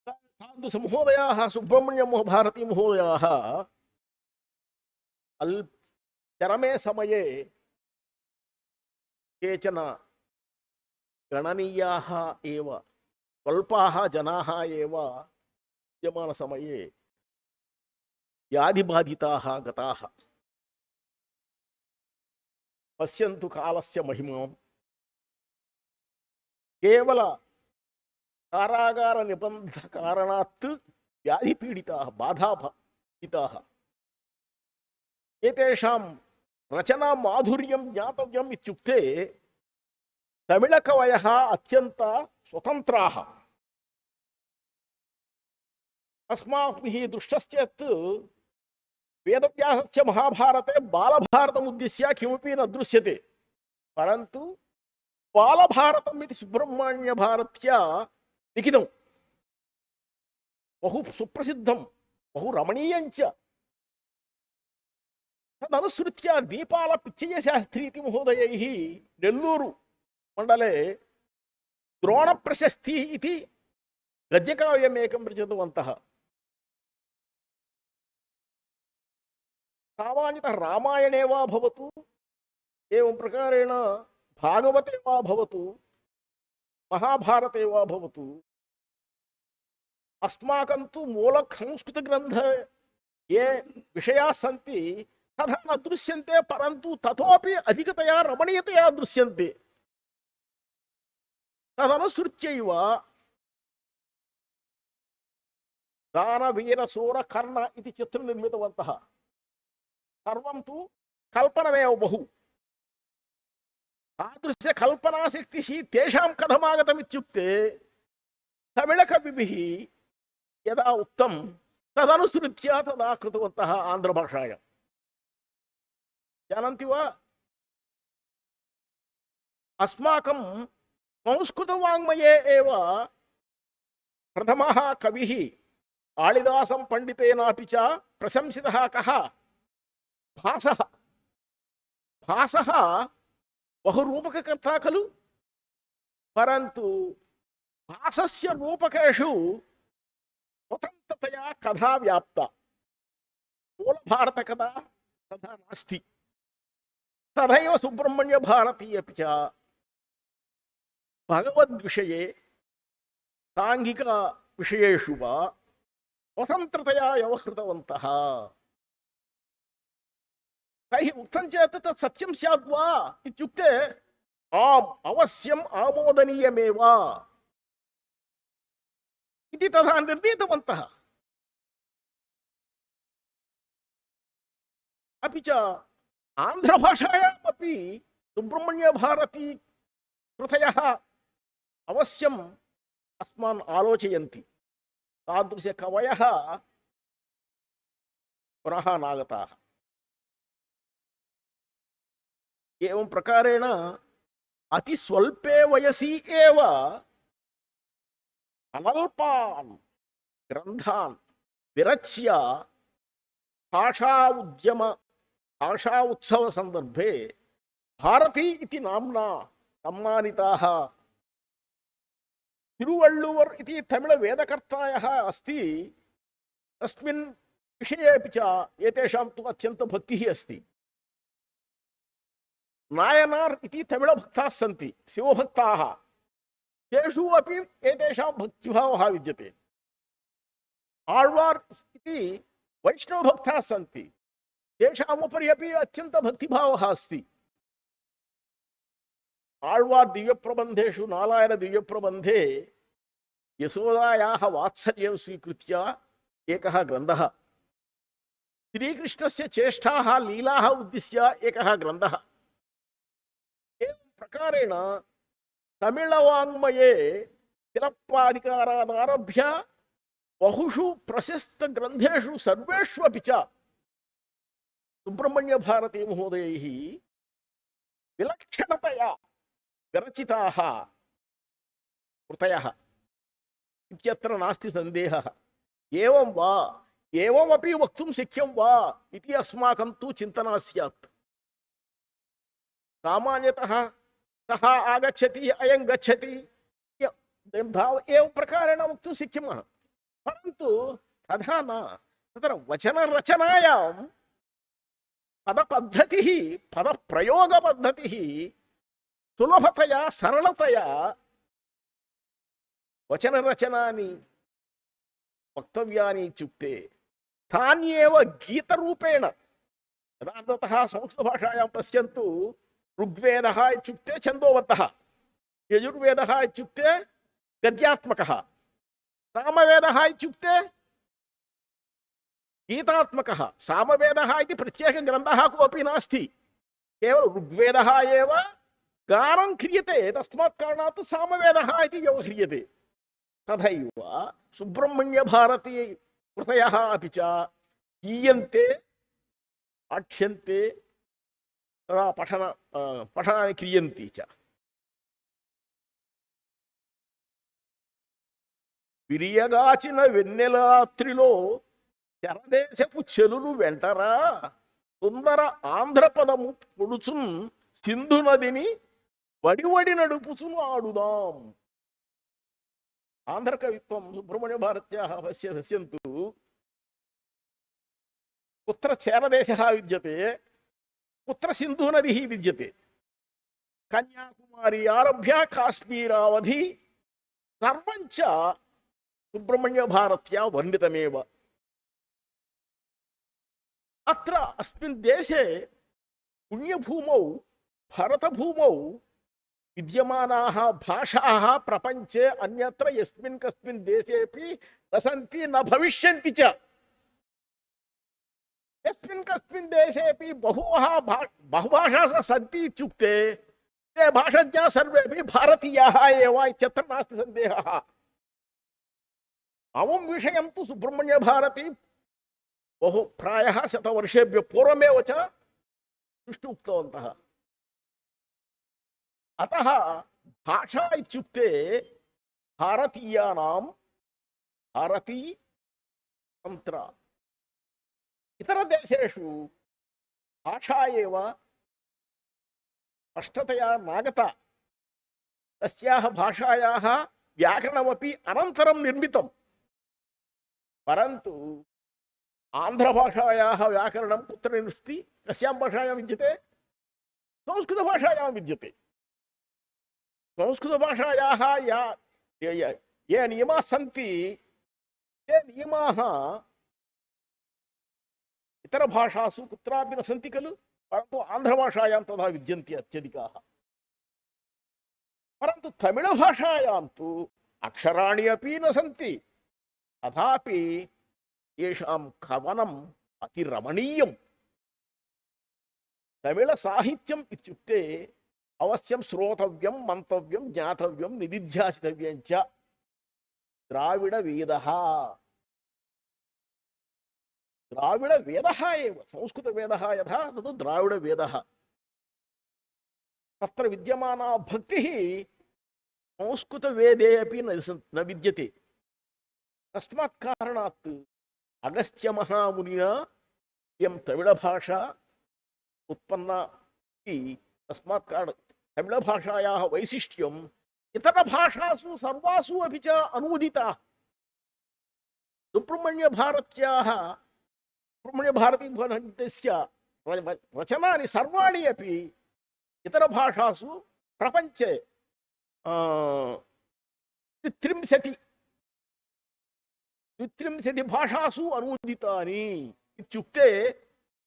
[SPEAKER 3] तादृशमहोदयाः, सुब्रह्मण्यभारतीमहोदयाः चरमे समये केचन गणनीयाः एव, स्वल्पाः जनाः एव विद्यमानसमये व्याधिबाधिताः गताः। पश्यन्तु कालस्य महिमां। केवल कारागार निबन्ध कारणात् व्याधिपीडिताः, बाधापीडिताः, एतेषां रचना माधुर्यं ज्ञातव्यम् इत्युक्ते तमिळकवयः अत्यन्त स्वतन्त्राः। अस्माभिः दृष्टश्चेत् वेदव्यासस्य महाभारते बालभारतमुद्दिश्य किमपि न दृश्यते, परन्तु बालभारतम् इति सुब्रह्मण्यभारत्या लिखितं बहु सुप्रसिद्धं, बहु रमणीयञ्च। तदनुसृत्य दीपाल पिच्चय्यशास्त्री इति महोदयैः नेल्लूरु मण्डले द्रोणप्रशस्ति इति गद्यकाव्यमेकं रचितवन्तः। सामान्यतः रामायणे वा भवतु, एवं प्रकारेण भागवते वा भवतु, महाभारते वा भवतु, अस्माकं तु मूलसंस्कृतग्रन्थे ये विषयाः सन्ति तथा न दृश्यन्ते, परन्तु ततोपि अधिकतया रमणीयतया दृश्यन्ते। तदनुसृत्यैव दानवीरशूरकर्ण इति चित्रं निर्मितवन्तः। सर्वं तु कल्पनमेव बहु। तादृश कल्पनाशक्तिः तेषां कथमागतमित्युक्ते तमिळकविभिः यदा उक्तं तदनुसृत्य तदा कृतवन्तः आन्ध्रभाषायां। जानन्ति वा? अस्माकं संस्कृतवाङ्मये एव प्रथमः कविः कालिदासं पण्डितेनापि च प्रशंसितः कः? भासः। भासः बहुरूपककर्ता खलु, परन्तु भासस्य रूपकेषु स्वतन्त्रतया कथा व्याप्ता। मूलभारतकथा तथा नास्ति। तथैव सुब्रह्मण्यभारती अपि च भगवद्विषये साङ्घिकविषयेषु वा स्वतन्त्रतया व्यवहृतवन्तः। तैः उक्तं चेत् तत् सत्यं स्यात् वा इत्युक्ते आम्, अवश्यम् आमोदनीयमेव इति तथा निर्णीतवन्तः। अपि च आन्ध्रभाषायामपि सुब्रह्मण्यभारती कृतयः अवश्यम् अस्मान् आलोचयन्ति। तादृशकवयः पुनः नागताः। एवं प्रकारेण अतिस्वल्पे वयसि एव अनल्पान् ग्रन्थान् विरच्य भाषा उत्सव संदर्भे भारती इति नाम्ना सम्मानिताः। तिरुवळ्ळुवर् इति तमिळ वेदकर्तायः अस्ति। तस्मिन् विषये अपि च एतेषां तु अत्यन्तभक्तिः अस्ति। नायनार् इति तमिळभक्ताः सन्ति, शिवभक्ताः। तेषु अपि एतेषां भक्तिभावः विद्यते। आಳ್वार् इति वैष्णवभक्ताः सन्ति, तेषाम् उपरि अपि अत्यन्तभक्तिभावः अस्ति। आಳ್वार् दिव्यप्रबन्धेषु नारायण दिव्यप्रबन्धे यशोदायाः वात्सल्यं स्वीकृत्य एकः ग्रन्थः, श्रीकृष्णस्य चेष्टाः लीलाः उद्दिश्य एकः ग्रन्थः। एवं प्रकारेण तमिळवाङ्मये तिलप्पाधिकारादारभ्य बहुषु प्रशस्तग्रन्थेषु सर्वेषु अपि च सुब्रह्मण्यभारती महोदयैः विलक्षणतया विरचिताः कृतयः इत्यत्र नास्ति सन्देहः। एवं वा एवमपि वक्तुं शक्यं वा इति अस्माकं तु चिन्तना स्यात्। सामान्यतः सः आगच्छति अयं गच्छति एवं प्रकारेण वक्तुं शक्नुमः, परन्तु तथा न। तत्र वचनरचनायां पदपद्धतिः पदप्रयोगपद्धतिः सुलभतया सरलतया वचनरचनानि वक्तव्यानि इत्युक्ते तान्येव गीतरूपेण यथार्थतः संस्कृतभाषायां पश्यन्तु ऋग्वेदः इत्युक्ते छन्दोबद्धः, यजुर्वेदः इत्युक्ते गद्यात्मकः, सामवेदः इत्युक्ते गीतात्मकः। सामवेदः इति प्रत्येकग्रन्थः कोऽपि नास्ति, केवलं ऋग्वेदः एव गानं क्रियते, तस्मात् कारणात् सामवेदः इति व्यवह्रियते। तथैव सुब्रह्मण्यभारती कृतयः अपि च गीयन्ते पाठ्यन्ते तदा पठनानि क्रियन्ति च। విరియగాచిన వెన్నెల రాత్రిలో చరదేశపు చెలులు వెంటరా సుందర ఆంధ్రపదము పొడుచున్ సింధు నదిని వడివడి నడుపుచును ఆడుదాం. ఆంధ్ర కవిత్వం సుబ్రహ్మణ్య భారత్యాः పశ్యంతు కుత్ర చేరదేశः విద్యతే, కుత్ర సింధు నదిः విద్యతే. కన్యాకుమారి ఆరభ్య కాశ్మీరావధి సర్వంచ సుబ్రహ్మణ్య భారత్యా వర్ణితమేవ. అత్ర అస్మిన్ దేశే పుణ్యభూమౌ భరతభూమౌ విద్యమానాः భాషాः ప్రపంచే అన్యత్ర యస్మిన్ కస్మిన్ దేశేపి న సంతి న భవిష్యంతి చ. यस्मिन् कस्मिन् देशेपि बहुभाषाः सन्ति इत्युक्ते ते भाषज्ञाः सर्वेपि भारतीयाः एव इत्यत्र नास्ति सन्देहः। अमुं विषयं तु सुब्रह्मण्यभारती बहु प्रायः शतवर्षेभ्यः पूर्वमेव च दृष्टि उक्तवन्तः। अतः भाषा इत्युक्ते भारतीयानां भारती तन्त्र। इतर देशेषु भाषा एव स्पष्टतया नागता, तस्याः भाषायाः व्याकरणमपि अनन्तरं निर्मितं, परन्तु आन्ध्रभाषायाः व्याकरणं कुत्र अस्ति, कस्यां भाषायां विद्यते? संस्कृतभाषायां विद्यते। संस्कृतभाषायाः ये नियमाः सन्ति ते नियमाः इतर भाषासु कुत्रापि न सन्ति खलु, परन्तु आन्ध्रभाषायां तथा विद्यन्ते अत्यधिकाः। परन्तु तमिळभाषायां तु अक्षराणि अपि न सन्ति, तथापि येषां कवनम् अतिरमणीयं। तमिळसाहित्यम् इत्युक्ते अवश्यं श्रोतव्यं, मन्तव्यं, ज्ञातव्यं, निदिध्यासितव्यं च। द्राविडवेदः द्राविडवेदः एव संस्कृतवेदः यथा तद् द्राविडवेदः। तत्र विद्यमाना भक्तिः संस्कृतवेदे अपि न विद्यते। तस्मात् कारणात् अगस्त्यमहामुनिना इयं तमिळभाषा उत्पन्ना इति। तस्मात् कारणात् तमिळभाषायाः वैशिष्ट्यम् इतरभाषासु सर्वासु अपि च अनुदिता। सुब्रह्मण्यभारत्याः सुब्रह्मण्यभारतीस्य रचनानि सर्वाणि अपि इतरभाषासु प्रपञ्चे 33 भाषासु अनुदितानि इत्युक्ते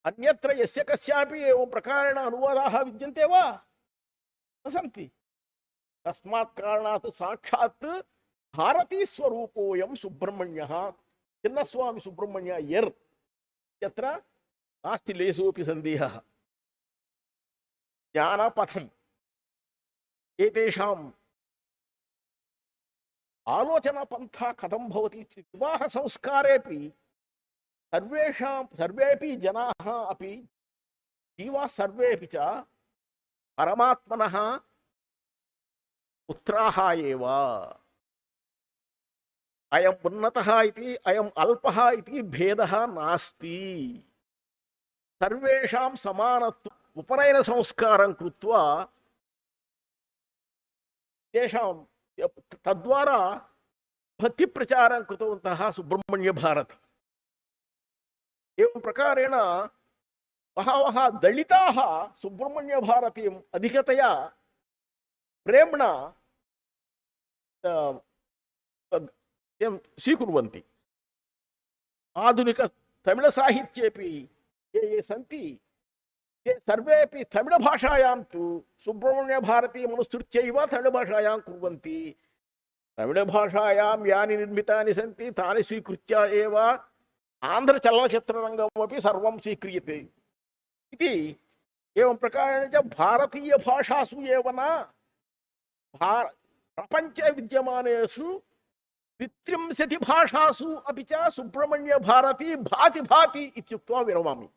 [SPEAKER 3] अन्यत्र यस्य कस्यापि एवं प्रकारेण अनुवादाः विद्यन्ते वा? न सन्ति। तस्मात् कारणात् साक्षात् भारतीस्वरूपोऽयं सुब्रह्मण्यः, चिन्नस्वामी सुब्रह्मण्य यर् यत्र नास्ति लेशोऽपि सन्देहः। ज्ञानपथम् एतेषाम् आलोचनापन्था कथं भवति इत्युक्ते विवाहसंस्कारेपि सर्वेपि जनाः अपि जीवाः सर्वेपि च परमात्मनः पुत्राः एव। अयम् उन्नतः इति अयम् अल्पः इति भेदः नास्ति। सर्वेषां समानत्व उपनयन संस्कारं कृत्वा तेषां तद्वारा भक्तिप्रचारं कृतवन्तः सुब्रह्मण्य भारती। एवं प्रकारेण बहवः दलिताः सुब्रह्मण्य भारतीम् अधिकतया प्रेम्णा स्वीकुर्वन्ति। आधुनिक तमिळसाहित्येपि ये सन्ति ते सर्वेपि तमिळभाषायां तु सुब्रह्मण्य भारतीम् अनुसृत्यैव तमिळभाषायां कुर्वन्ति। तमिळभाषायां यानि निर्मितानि सन्ति तानि स्वीकृत्य एव आन्ध्रचलनचित्ररङ्गमपि सर्वं स्वीक्रियते इति। एवं प्रकारेण च भारतीयभाषासु एव न प्रपञ्चे विद्यमानेषु 30 भाषासु अपि च सुब्रह्मण्य भारती भाति भाति इत्युक्त्वा विरमामि।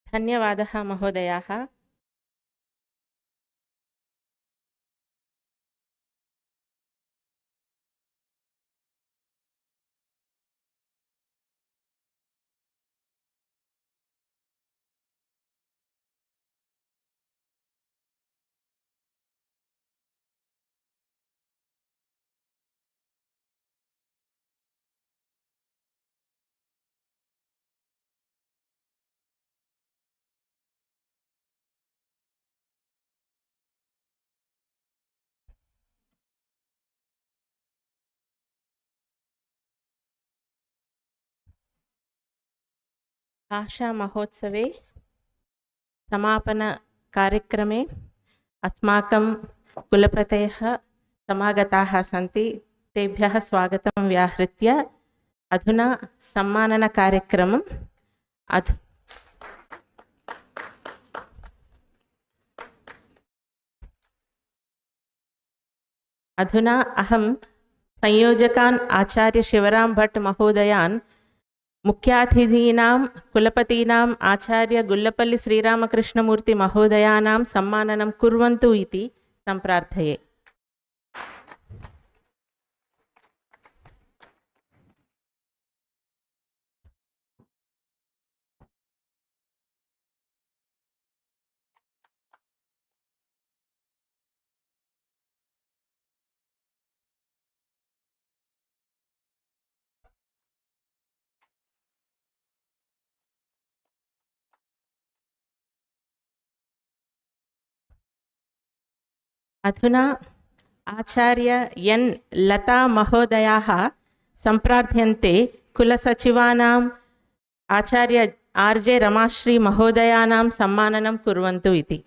[SPEAKER 1] धन्यवादः महोदयाः। भाषा महोत्सवे समापनकार्यक्रमे अस्माकं कुलपतयः समागताः सन्ति। तेभ्यः स्वागतं व्याहृत्य अधुना सम्माननकार्यक्रमम् अधुना अहं संयोजकान् आचार्य शिवराम भट्ट महोदयान् मुख्यातिथीनां कुलपतीनाम् आचार्य गुल्लपल्ली श्रीरामकृष्णमूर्ति महोदयानां सम्माननं कुर्वन्तु इति सम्प्रार्थये। अधुना आचार्य एन लता महोदयाः सम्प्रार्थ्यन्ते कुलसचिवानाम् आचार्य आर्जे रमाश्री महोदयानां सम्माननं कुर्वन्तु इति।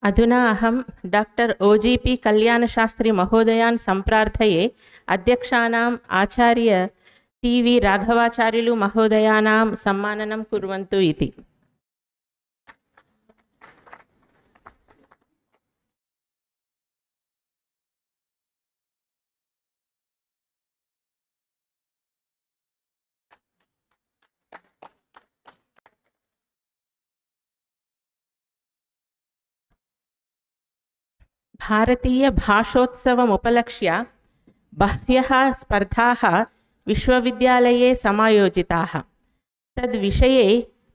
[SPEAKER 1] अधुना अहं डॉक्टर OGP कल्याणशास्त्री महोदयान् सम्प्रार्थये अध्यक्षाणाम् आचार्य TV राघवाचार्युलु महोदयानां सम्माननं कुर्वन्तु इति। भारतीय भाषोत्सवमुपलक्ष्य बह्व्यः स्पर्धाः विश्वविद्यालये समायोजिताः। तद्विषये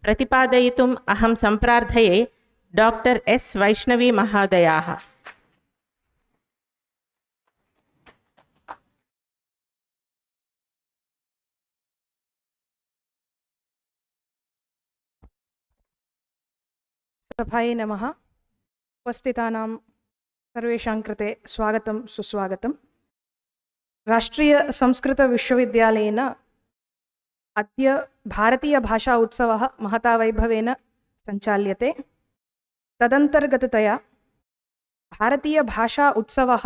[SPEAKER 1] प्रतिपादयितुम् अहं सम्प्रार्थये डॉक्टर S वैष्णवी महोदयाः।
[SPEAKER 4] सभायै नमः। उपस्थितानां सर्वेषां कृते स्वागतं सुस्वागतम्। राष्ट्रीयसंस्कृतविश्वविद्यालयेन अद्य भारतीयभाषा उत्सवः महता वैभवेन सञ्चाल्यते। तदन्तर्गततया भारतीयभाषा उत्सवः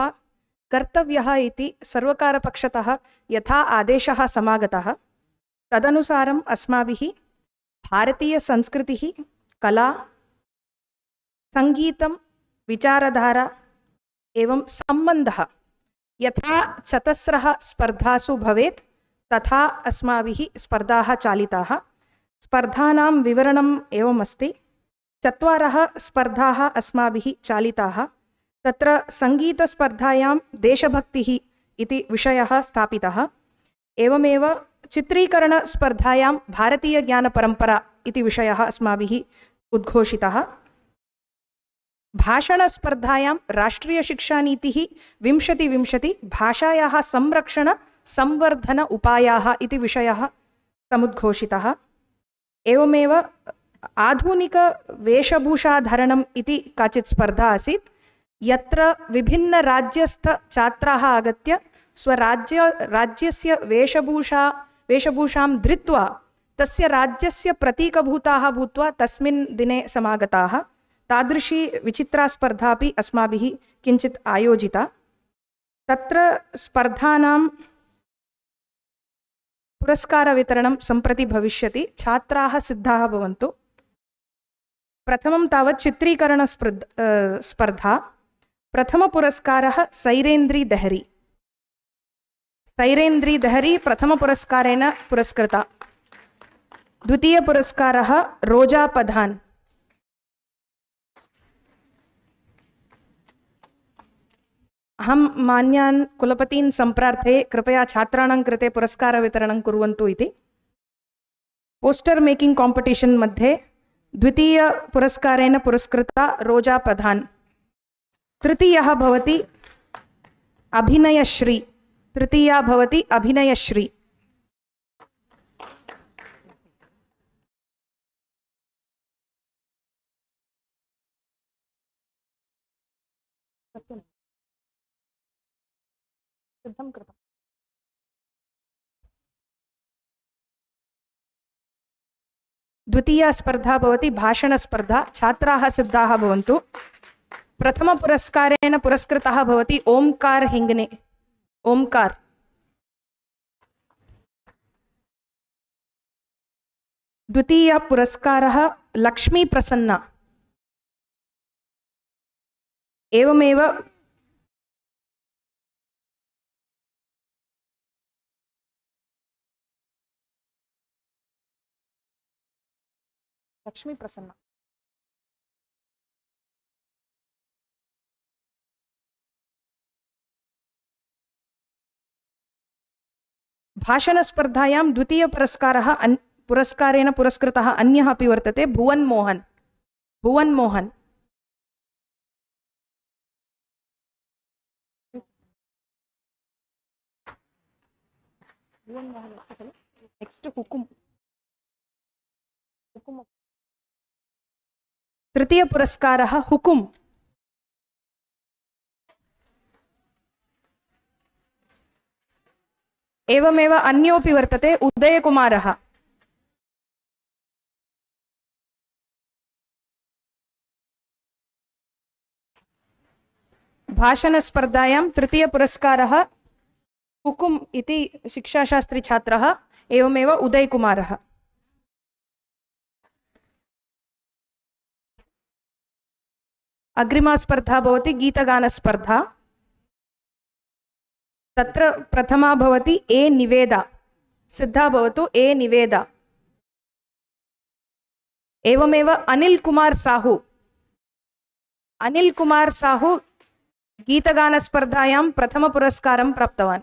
[SPEAKER 4] कर्तव्यः इति सर्वकारपक्षतः यथा आदेशः समागतः तदनुसारम् अस्माभिः भारतीयसंस्कृतिः, कला, संगीतं, विचारधारा एवं सम्बन्धः यथा चतस्रः स्पर्धासु भवेत् तथा अस्माभिः स्पर्धाः चालिताः। स्पर्धानां विवरणम् एवम् अस्ति। 4 स्पर्धाः अस्माभिः चालिताः। तत्र सङ्गीतस्पर्धायां देशभक्तिः इति विषयः स्थापितः। एवमेव चित्रीकरणस्पर्धायां भारतीयज्ञानपरम्परा इति विषयः अस्माभिः उद्घोषितः। भाषणस्पर्धायां राष्ट्रीयशिक्षानीतिः 2020 भाषायाः संरक्षण संवर्धन उपायाः इति विषयः समुद्घोषितः। एवमेव आधुनिकवेशभूषाधरणम् इति काचित् स्पर्धा आसीत्, यत्र विभिन्नराज्यस्थछात्राः आगत्य राज्यस्य वेशभूषां धृत्वा तस्य राज्यस्य प्रतीकभूताः भूत्वा तस्मिन् दिने समागताः। तादृशी विचित्रा स्पर्धापि अस्माभिः किञ्चित् आयोजिता। तत्र स्पर्धानां पुरस्कारवितरणं सम्प्रति भविष्यति। छात्राः सिद्धाः भवन्तु। प्रथमं तावत् चित्रीकरणस्पर्धा। प्रथमपुरस्कारः सैरेन्द्री दहरी। सैरेन्द्री दहरी प्रथमपुरस्कारेण पुरस्कृता। द्वितीयपुरस्कारः रोजा पधान। अहं मान्यान् कुलपतीन् सम्प्रार्थे कृपया छात्राणां कृते पुरस्कारवितरणं कुर्वन्तु इति। पोस्टर मेकिंग कॉम्पिटिशन मध्ये द्वितीयपुरस्कारेण पुरस्कृता रोजा पधान। तृतीयः भवति अभिनयश्री। तृतीया भवति अभिनयश्री। सिद्धं कृतम्। द्वितीया स्पर्धा भवति भाषणस्पर्धा। छात्राः सिद्धाः भवन्तु। प्रथमपुरस्कारेण पुरस्कृतः भवति ओंकार हिंगने। ओंकार। द्वितीयः पुरस्कारः लक्ष्मी प्रसन्ना। एवमेव लक्ष्मी प्रसन्ना। भाषणस्पर्धायां द्वितीयपुरस्कारः पुरस्कारेण पुरस्कृतः अन्यः अपि वर्तते, भुवन मोहन। भुवन मोहन। नेक्स्ट हुकुम। तृतीयपुरस्कारः हुकुम। एवमेव अन्योपि वर्तते, उदयकुमारः। भाषणस्पर्धायां तृतीयपुरस्कारः हुकुम इति शिक्षाशास्त्री छात्रः। एवमेव उदयकुमारः। अग्रिमा स्पर्धा भवति गीतगानस्पर्धा। तत्र प्रथमा भवति ए निवेदा। सिद्धा भवतु ए निवेदा। एवमेव अनिल कुमार साहू। अनिल कुमार साहू गीतगानस्पर्धायां प्रथमपुरस्कारं प्राप्तवान्।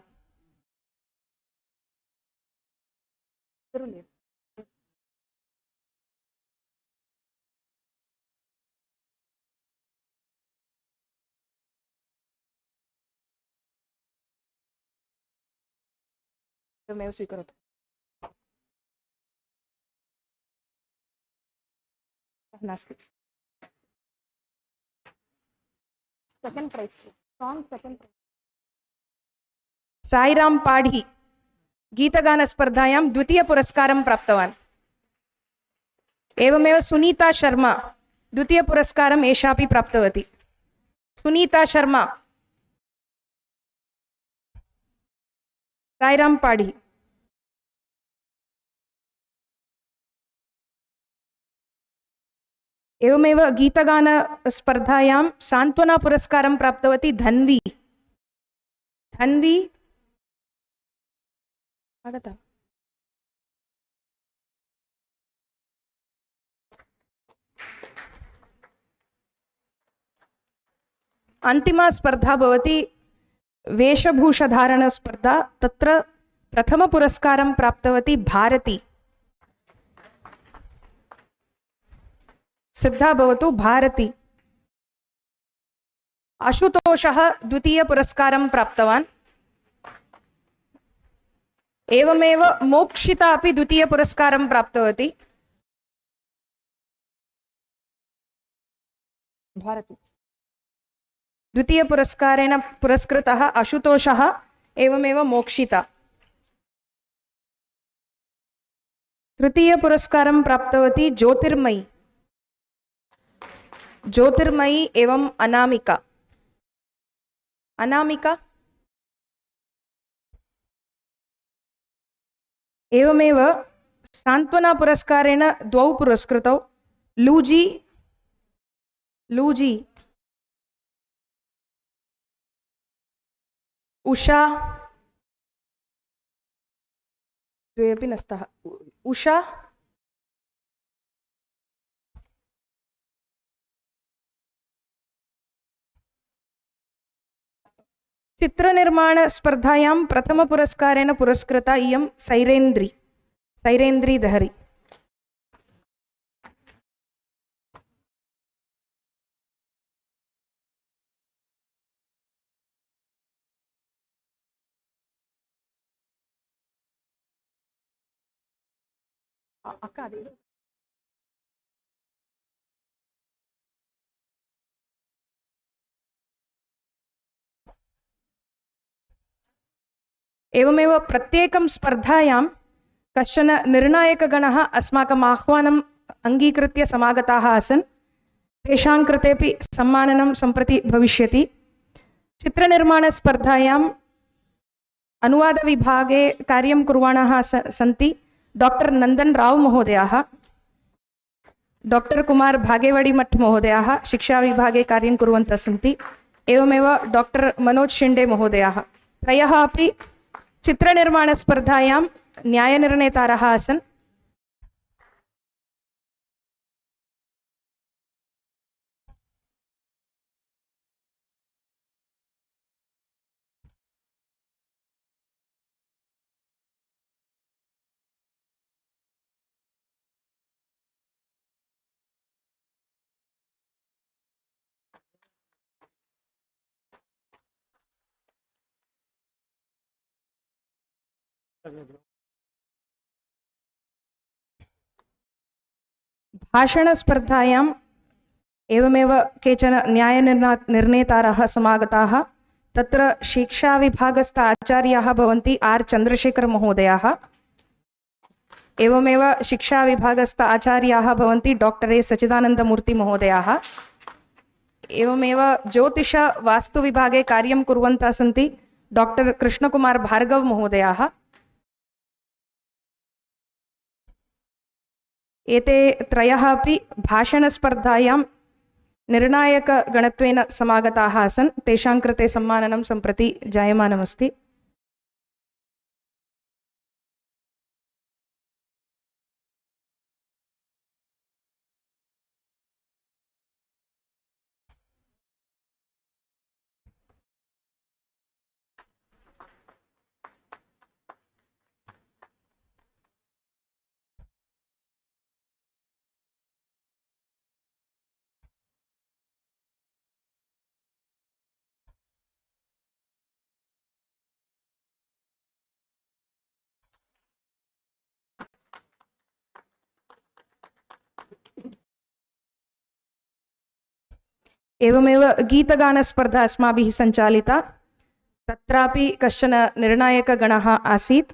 [SPEAKER 4] एवमेव स्वीकरोतु। नास्ति। Second prize song second prize Sairam Padhi गीतगानस्पर्धायां द्वितीयपुरस्कारं प्राप्तवान् एवमेव सुनीता शर्मा द्वितीयपुरस्कारम् एषापि प्राप्तवती सुनीता शर्मा साईराम पाढ़ी एवमेव गीतगानस्पर्धायां सान्त्वनापुरस्कारं प्राप्तवती धन्वी धन्वी आगता अन्तिमा स्पर्धा भवति वेशभूषधारणस्पर्धा तत्र प्रथमपुरस्कारं प्राप्तवती भारती सिद्धा भवतु भारती आशुतोषः द्वितीयपुरस्कारं प्राप्तवान् एवमेव मोक्षिता अपि द्वितीयपुरस्कारं प्राप्तवती भारती द्वितीयपुरस्कारेण पुरस्कृतः आशुतोषः एवमेव मोक्षिता तृतीयपुरस्कारं प्राप्तवती ज्योतिर्मयी ज्योतिर्मयी एवं अनामिका अनामिका एवमेव सान्त्वनापुरस्कारेण द्वौ पुरस्कृतौ लूजी लूजी उषा द्वे अपि न स्तः उषा चित्रनिर्माणस्पर्धायां प्रथमपुरस्कारेण पुरस्कृता इयं सैरेन्द्री दहरी एवमेव प्रत्येकं स्पर्धायां कश्चन निर्णायकगणः अस्माकम् आह्वानम् अङ्गीकृत्य समागताः आसन् तेषां कृतेपि सम्माननं सम्प्रति भविष्यति चित्रनिर्माणस्पर्धायाम् अनुवादविभागे कार्यं कुर्वाणाः सन्ति डॉक्टर नंदन राव महोदयाः डॉक्टर कुमार भागेवाडीमठ महोदयाः शिक्षा विभागे कार्यं कुर्वन्तः सन्ति एवमेव डॉक्टर मनोज शिंडे महोदयाः त्रयः अपि चित्रनिर्माणस्पर्धायां न्यायनिर्णेतारः आसन् भाषणस्पर्धायाम् एवमेव केचन न्यायनिर्णेतारः समागताः तत्र शिक्षाविभागस्थ आचार्याः भवन्ति आर् चन्द्रशेखर महोदयाः एवमेव शिक्षाविभागस्थ आचार्याः भवन्ति डॉक्टर ए सच्चिदानन्दमूर्ति महोदयाः एवमेव ज्योतिषवास्तुविभागे कार्यं कुर्वन्तः सन्ति डॉक्टर कृष्णकुमार भार्गव महोदयाः एते त्रयः अपि भाषणस्पर्धायां निर्णायकगणत्वेन समागताः आसन् तेषां कृते सम्माननं सम्प्रति जायमानमस्ति। एवमेव गीतगानस्पर्धा अस्माभिः सञ्चालिता। तत्रापि कश्चन निर्णायकगणः आसीत्।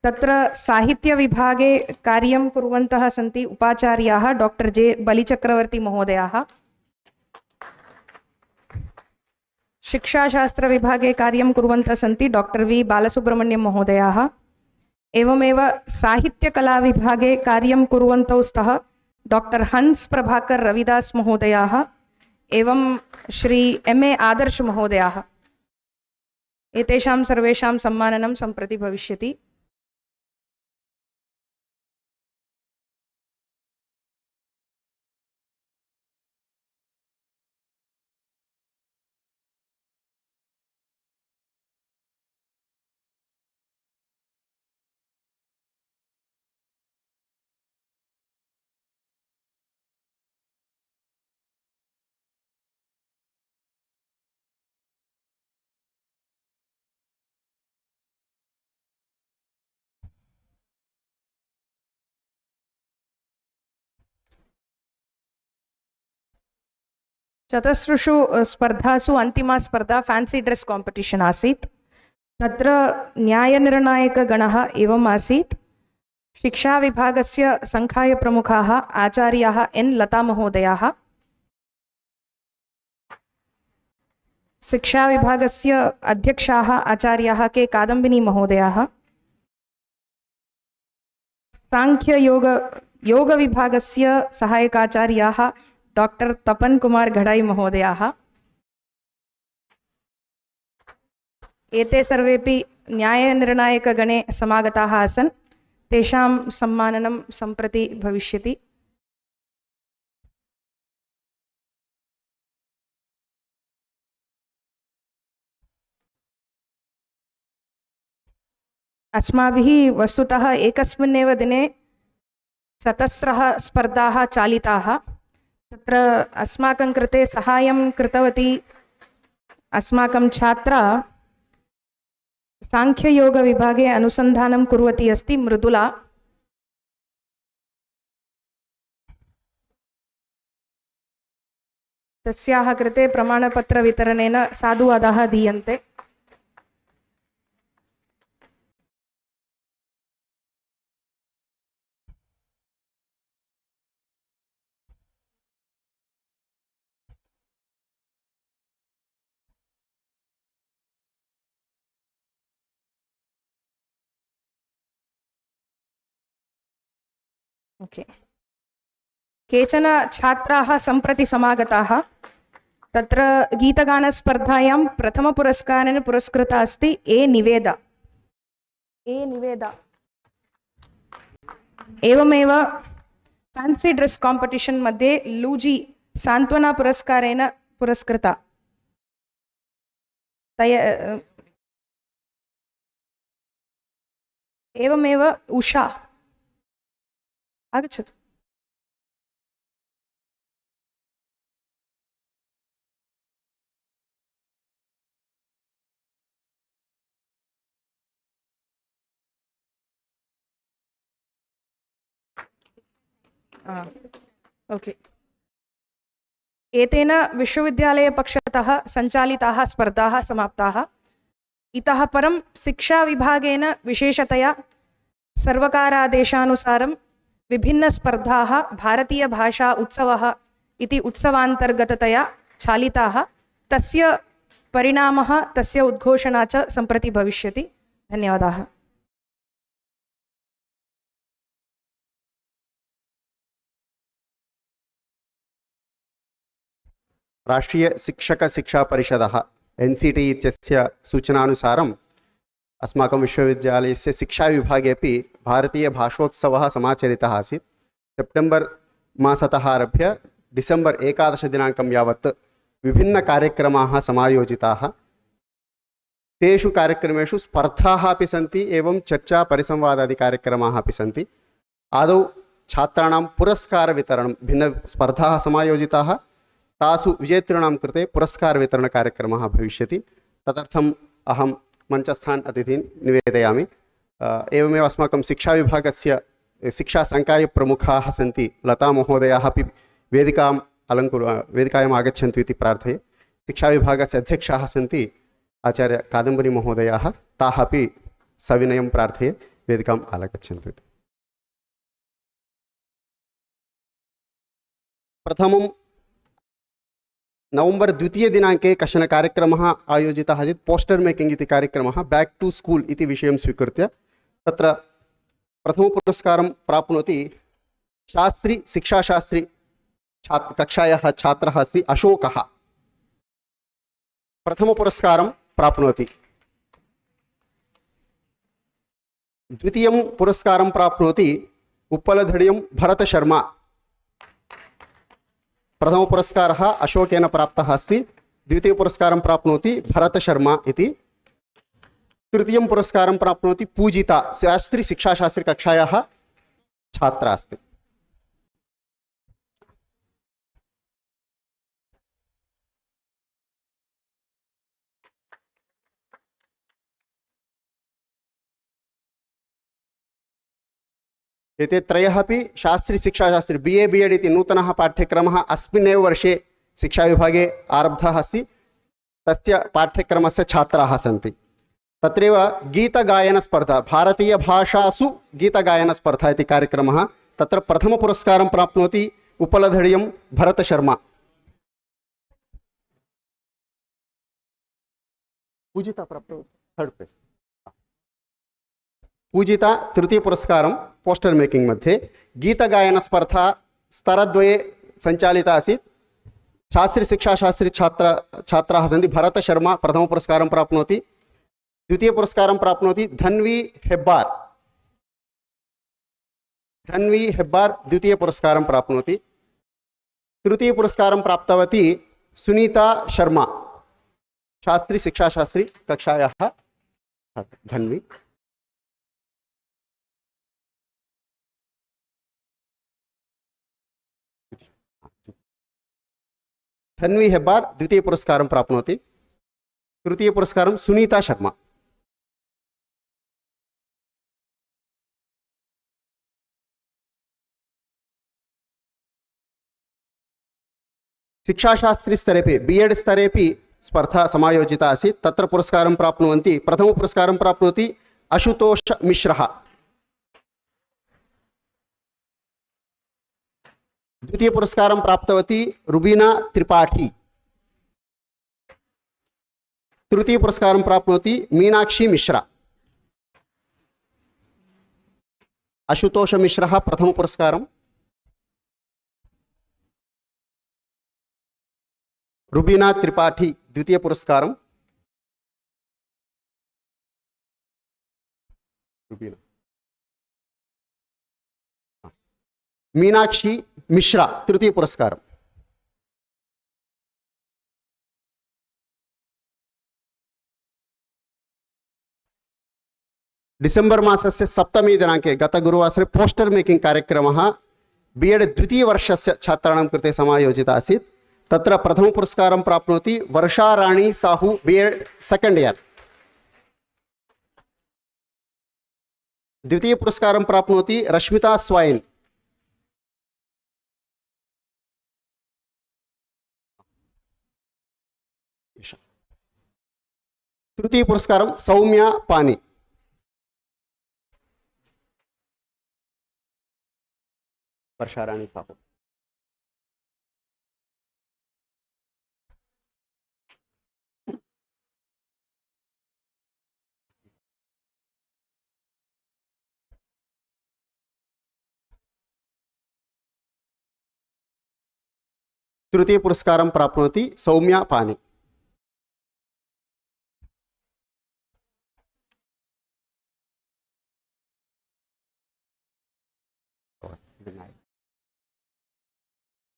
[SPEAKER 4] तत्र साहित्यविभागे कार्यं कुर्वन्तः सन्ति उपाचार्याः डॉक्टर जे बलिचक्रवर्ती महोदयाः। शिक्षाशास्त्रविभागे कार्यं कुर्वन्तः सन्ति डॉक्टर वी बालसुब्रह्मण्यम महोदयाः। एवमेव साहित्यकलाविभागे कार्यं कुर्वन्तौ स्तः डॉक्टर हंस प्रभाकर रविदास महोदयाः एवं श्री M.A. आदर्श महोदयाः। एतेषां सर्वेषां सम्माननं सम्प्रति भविष्यति। चतस्रषु स्पर्धासु अन्तिमा स्पर्धा फैंसी ड्रेस कॉम्पिटिशन आसीत्। तत्र न्यायनिर्णायकगणः एवम् आसीत्। शिक्षाविभागस्य संकायप्रमुखाः आचार्याः एन् लता महोदयाः, शिक्षाविभागस्य अध्यक्षाः आचार्याः के कादम्बिनी महोदयाः, योगविभागस्य सहायकाचार्याः डॉक्टर तपन कुमार घड़ाई महोदयाः। एते सर्वेपि न्यायनिर्णायकगणे समागताः आसन्। तेषां सम्माननं सम्प्रति भविष्यति। अस्माभिः वस्तुतः एकस्मिन्नेव दिने चतस्रः स्पर्धाः चालिताः। तत्र अस्माकं कृते सहायं कृतवती अस्माकं छात्रा सांख्ययोगविभागे अनुसन्धानं कुर्वती अस्ति मृदुला। तस्याः कृते प्रमाणपत्रवितरणेन साधुवादाः दीयन्ते। ओके, केचन छात्राः सम्प्रति समागताः। तत्र गीतगानस्पर्धायां प्रथमपुरस्कारेण पुरस्कृता अस्ति ए निवेदा। एवमेव फैंसी ड्रेस कॉम्पिटिशन मध्ये लूजी सांत्वना पुरस्कारेण पुरस्कृता। एवमेव उषा आगच्छतु। ओके, एतेन विश्वविद्यालयपक्षतः सञ्चालिताः स्पर्धाः समाप्ताः। इतः परं शिक्षाविभागेन विशेषतया सर्वकारादेशानुसारं विभिन्नस्पर्धाः भारतीयभाषा उत्सवः इति उत्सवान्तर्गततया चालिताः। तस्य परिणामः, तस्य उद्घोषणा च सम्प्रति भविष्यति। धन्यवादाः।
[SPEAKER 5] राष्ट्रीय शिक्षक शिक्षा परिषदः NCT इत्यस्य सूचनानुसारम् अस्माकं विश्वविद्यालयस्य शिक्षाविभागे अपि भारतीयभाषोत्सवः समाचरितः आसीत्। सेप्टेम्बर् मासतः आरभ्य डिसेम्बर् 11 दिनाङ्कं यावत् विभिन्नकार्यक्रमाः समायोजिताः। तेषु कार्यक्रमेषु स्पर्धाः अपि सन्ति एवं चर्चा परिसंवादादिकार्यक्रमाः अपि सन्ति। आदौ छात्राणां पुरस्कारवितरणं, भिन्नस्पर्धाः समायोजिताः, तासु विजेतॄणां कृते पुरस्कारवितरणकार्यक्रमः भविष्यति। तदर्थम् अहं मञ्चस्थान् अतिथीन् निवेदयामि। एवमेव अस्माकं शिक्षाविभागस्य शिक्षासंकायप्रमुखाः सन्ति लता महोदयाः अपि वेदिकां वेदिकायाम् आगच्छन्तु इति प्रार्थये। शिक्षाविभागस्य अध्यक्षाः सन्ति आचार्य कादम्बरी महोदयाः, ताः अपि सविनयं प्रार्थये वेदिकाम् आगच्छन्तु इति। प्रथमं नवंबर 2 दिनाङ्के कश्चन कार्यक्रमः आयोजितः आसीत्, पोस्टर् मेकिङ्ग् इति कार्यक्रमः, बैक् टु स्कूल् इति विषयं स्वीकृत्य। तत्र प्रथमपुरस्कारं प्राप्नोति शास्त्री, शिक्षाशास्त्री कक्षायाः छात्रः अस्ति अशोकः, प्रथमपुरस्कारं प्राप्नोति। द्वितीयं पुरस्कारं प्राप्नोति उप्पलधडियं भरतशर्मा, प्रथमपुरस्कारः अशोकेन प्राप्तः अस्ति, द्वितीयपुरस्कारं प्राप्नोति भरतशर्मा इति। तृतीयं पुरस्कारं प्राप्नोति पूजिता, शास्त्री शिक्षाशास्त्री कक्षायाः छात्रा अस्ति। एते त्रयः अपि शास्त्री शिक्षाशास्त्री BA BEd इति नूतनः पाठ्यक्रमः अस्मिन्नेव वर्षे शिक्षाविभागे आरब्धः अस्ति, तस्य पाठ्यक्रमस्य छात्राः सन्ति। तत्रैव गीतगायनस्पर्धा, भारतीयभाषासु गीतगायनस्पर्धा इति कार्यक्रमः, तत्र प्रथमपुरस्कारं प्राप्नोति उपलधडियं भरतशर्मा। पूजिता प्राप्तवती थर्ड प्लेस। पूजिता तृतीयपुरस्कारं पोस्टर् मेकिङ्ग् मध्ये। गीतगायनस्पर्धा स्तरद्वये सञ्चालिता आसीत्। शास्त्री शिक्षाशास्त्री छात्राः सन्ति। भरतशर्मा प्रथमपुरस्कारं प्राप्नोति, द्वितीयपुरस्कारं प्राप्नोति धन्वी हेब्बार्, धन्वी हेब्बार् द्वितीयपुरस्कारं प्राप्नोति। तृतीयपुरस्कारं प्राप्तवती सुनीता शर्मा, शास्त्री शिक्षाशास्त्री कक्षायाः धन्वी। धन्वी हेब्बार् द्वितीयपुरस्कारं प्राप्नोति, तृतीयपुरस्कारं सुनीता शर्मा। शिक्षाशास्त्रीस्तरेपि BEd स्तरेपि स्पर्धा समायोजिता आसीत्। तत्र पुरस्कारं प्राप्नुवन्ति, प्रथमपुरस्कारं प्राप्नोति आशुतोष मिश्रः, द्वितीयपुरस्कारं प्राप्तवती रुबीना त्रिपाठी, तृतीयपुरस्कारं प्राप्नोति मीनाक्षी मिश्रा। आशुतोष मिश्रः प्रथमपुरस्कारं, रुबीना त्रिपाठी द्वितीयपुरस्कारं, मीनाक्षी मिश्रा तृतीयपुरस्कारं। डिसेम्बर् मासस्य 7 दिनाङ्के गतगुरुवासरे पोस्टर् मेकिङ्ग् कार्यक्रमः BEd द्वितीयवर्षस्य छात्राणां कृते समायोजितः आसीत्। तत्र प्रथमपुरस्कारं प्राप्नोति Varsharani Sahu, BEd second year. द्वितीयपुरस्कारं प्राप्नोति रश्मिता स्वैन्, तृतीयपुरस्कारं सौम्या पानी। वर्षाराणी साहू। तृतीयपुरस्कारं प्राप्नोति सौम्या पानी।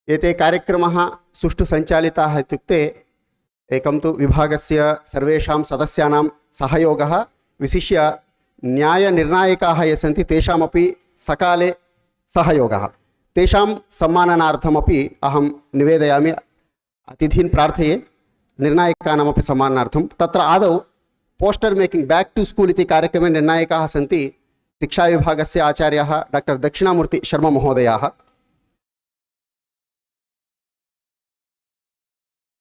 [SPEAKER 5] एते कार्यक्रमः सुष्ठु सञ्चालिताः इत्युक्ते एकं तु विभागस्य सर्वेषां सदस्यानां सहयोगः, विशिष्य न्यायनिर्णायकाः ये सन्ति तेषामपि सकाले सहयोगः। तेषां सम्माननार्थमपि अहं निवेदयामि, अतिथीन् प्रार्थये निर्णायकानामपि सम्मानार्थं। तत्र आदौ पोस्टर् मेकिङ्ग् बैक् टु स्कूल् इति कार्यक्रमे निर्णायकाः सन्ति शिक्षाविभागस्य आचार्याः डॉक्टर दक्षिणामूर्ति शर्मा महोदयाः।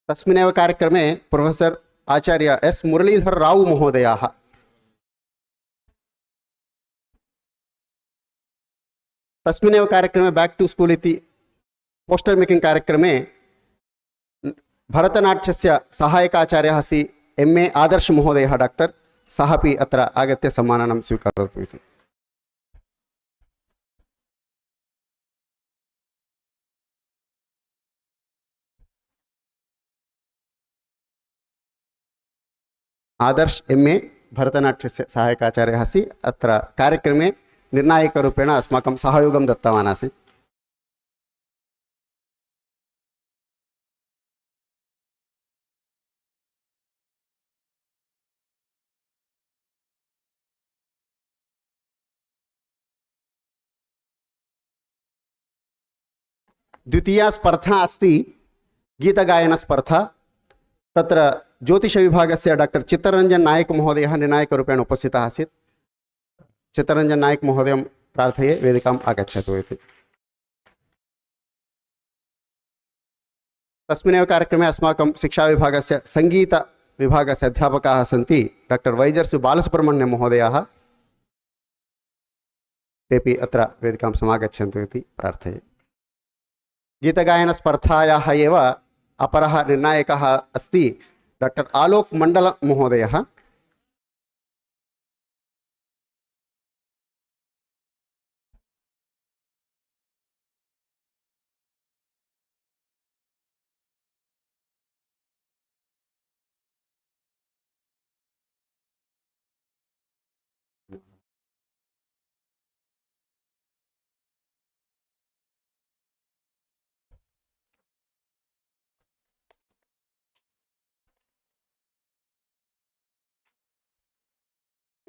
[SPEAKER 5] तस्मिन्नेव कार्यक्रमे प्रोफेसर् आचार्य एस् मुरलीधर राव महोदयाः तस्मिन्नेव कार्यक्रमे बैक् टू स्कूल इति पोस्टर् मेकिंग कार्यक्रमे भरतनाट्यस्य सहायकाचार्यः अस्ति MA आदर्श महोदयः डाक्टर् सः अपि अत्र आगत्य सम्माननं स्वीकरोतु इति। आदर्श MA भरतनाट्यस्य सहायकाचार्यः अस्ति अत्र कार्यक्रमे निर्णायकरूपेण अस्माकं सहयोगं दत्तवान् आसीत्। द्वितीया स्पर्धा अस्ति गीतगायनस्पर्धा। तत्र ज्योतिषविभागस्य डाक्टर् चित्तरञ्जन नायक महोदयः निर्णायकरूपेण उपस्थितः आसीत्। चित्तरञ्जन नायक महोदयं प्रार्थये वेदिकाम् आगच्छतु इति। तस्मिन्नेव कार्यक्रमे अस्माकं शिक्षाविभागस्य सङ्गीतविभागस्य अध्यापकाः सन्ति डाक्टर् वैजर्सु बालसुब्रह्मण्य महोदयाः, तेपि अत्र वेदिकां समागच्छन्तु इति प्रार्थये। गीतगायनस्पर्धायाः एव अपरः निर्णायकः अस्ति डाक्टर् आलोक मंडल महोदयः।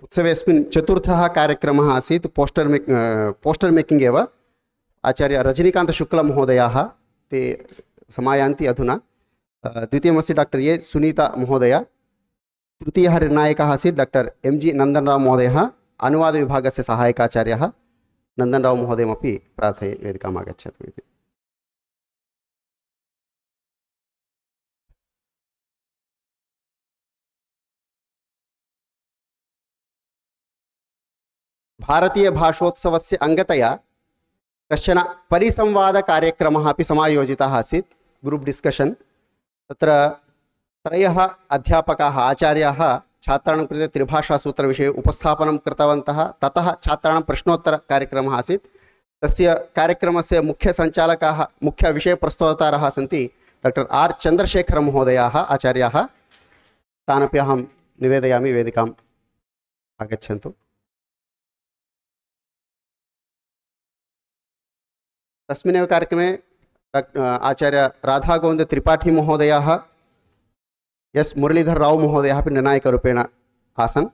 [SPEAKER 5] उत्सवेऽस्मिन् चतुर्थः कार्यक्रमः आसीत् पोस्टर् मेकिंग एव। आचार्य रजनीकान्त शुक्ल महोदयाः ते समायान्ति अधुना। द्वितीयमस्ति डाक्टर् ए सुनीता महोदय। तृतीयः निर्णायकः आसीत् डाक्टर् MG नन्दनराव महोदयः, अनुवादविभागस्य सहायकाचार्यः। नन्दनराव महोदयमपि प्रार्थये वेदिकाम् आगच्छतु इति। भारतीय भाषोत्सवस्य अंगतया कश्चन परिसंवादकार्यक्रमः अपि समायोजितः आसीत्, ग्रुप् डिस्कशन्। तत्र त्रयः अध्यापकाः आचार्याः छात्राणां कृते त्रिभाषासूत्रविषये उपस्थापनं कृतवन्तः। ततः छात्राणां प्रश्नोत्तरकार्यक्रमः आसीत्। तस्य कार्यक्रमस्य मुख्यसञ्चालकाः मुख्यविषयप्रस्तोतारः सन्ति डाक्टर् R चन्द्रशेखर महोदयाः आचार्याः। तानपि अहं निवेदयामि वेदिकाम् आगच्छन्तु। तस्मिन्नेव कार्यक्रमे आचार्य राधागोविंद त्रिपाठी महोदयाः, एस् मुरलीधर राव महोदयः अपि निर्णायकरूपेण आसन्।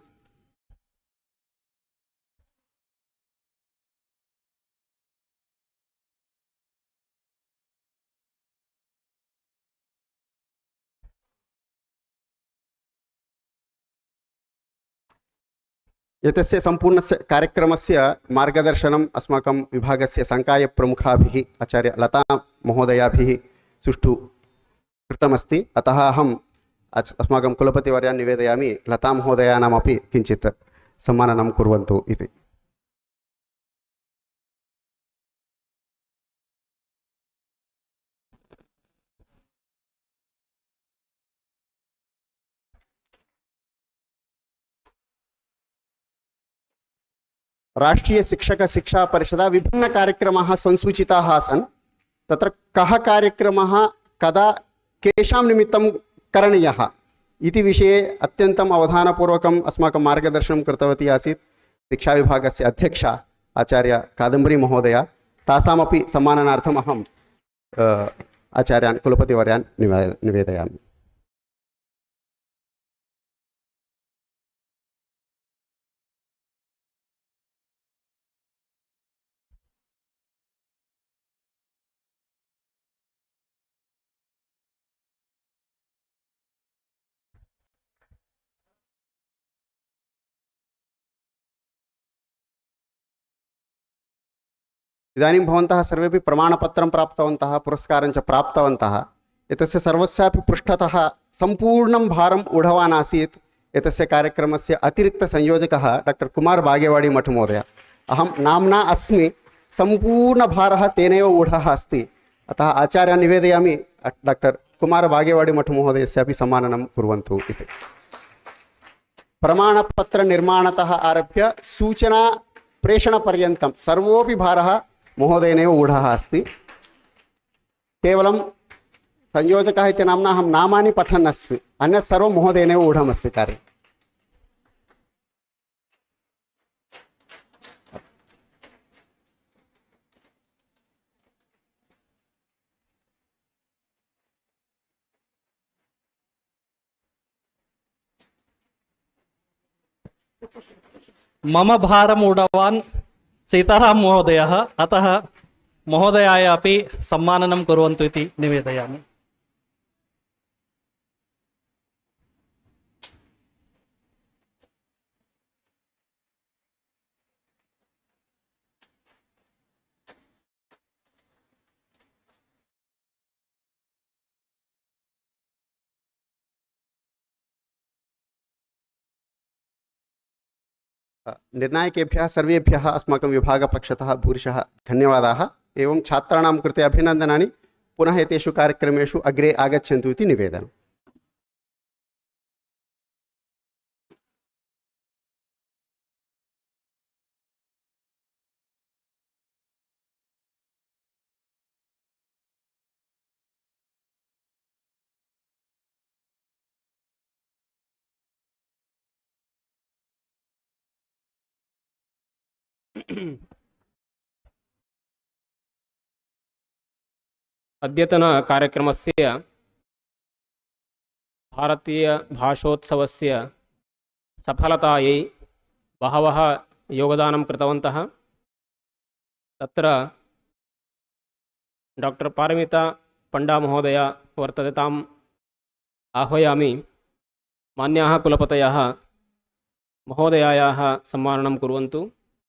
[SPEAKER 5] एतस्य सम्पूर्णस्य कार्यक्रमस्य मार्गदर्शनम् अस्माकं विभागस्य संकायप्रमुखाभिः आचार्य लता महोदयाभिः सुष्ठु कृतमस्ति। अतः अहम् अस्माकं कुलपतिवर्यान् निवेदयामि लता महोदयानामपि किञ्चित् सम्माननं कुर्वन्तु इति। राष्ट्रीय शिक्षक शिक्षा परिषदा विभिन्न कार्यक्रमाः संसूचिताः आसन्। तत्र कः कार्यक्रमः कदा केषां निमित्तं करणीयः इति विषये अत्यन्तम् अवधानपूर्वकम् अस्माकं मार्गदर्शनं कृतवती आसीत् शिक्षाविभागस्य अध्यक्षा आचार्य कादम्बरी महोदया। तासामपि सम्माननार्थम् अहम् आचार्यान् कुलपतिवर्यान् निवेदयामि। इदानीं भवन्तः सर्वेपि प्रमाणपत्रं प्राप्तवन्तः, पुरस्कारं च प्राप्तवन्तः। एतस्य सर्वस्यापि पृष्ठतः सम्पूर्णं भारम् ऊढवान् आसीत् एतस्य कार्यक्रमस्य अतिरिक्तसंयोजकः डॉक्टर कुमार बागेवाडी मठ महोदय। अहं नाम्ना अस्मि, सम्पूर्णभारः तेनैव ऊढः अस्ति। अतः आचार्यान् निवेदयामि डॉक्टर कुमार बागेवाडी मठ महोदयस्यापि सम्माननं कुर्वन्तु इति। प्रमाणपत्रनिर्माणतः आरभ्य सूचना प्रेषणपर्यन्तं सर्वोऽपि भारः महोदयेनैव ऊढः अस्ति। केवलं संयोजकः इति नाम्ना अहं नामानि पठन् अस्मि, अन्यत् सर्वं महोदयेनैव ऊढमस्ति कार्यम्।
[SPEAKER 6] मम भारमूढवान् सीताराम महोदयः, अतः महोदयाय अपि सम्माननं कुर्वन्तु इति निवेदयामि।
[SPEAKER 5] निर्णायकेभ्यः सर्वेभ्यः अस्माकं विभागपक्षतः भूरिशः धन्यवादाः। एवं छात्राणां कृते अभिनन्दनानि। पुनः एतेषु कार्यक्रमेषु अग्रे आगच्छन्तु इति निवेदनम्।
[SPEAKER 7] अद्यतन कार्यक्रमस्य भारतीय भाषोत्सवस्य सफलतायै बहवः योगदानं कृतवन्तः। तत्र डॉक्टर पारमिता पंडा महोदय वर्तते, ताम् आह्वयामि। मान्याः कुलपतयः महोदयायाः सम्माननं कुर्वन्तु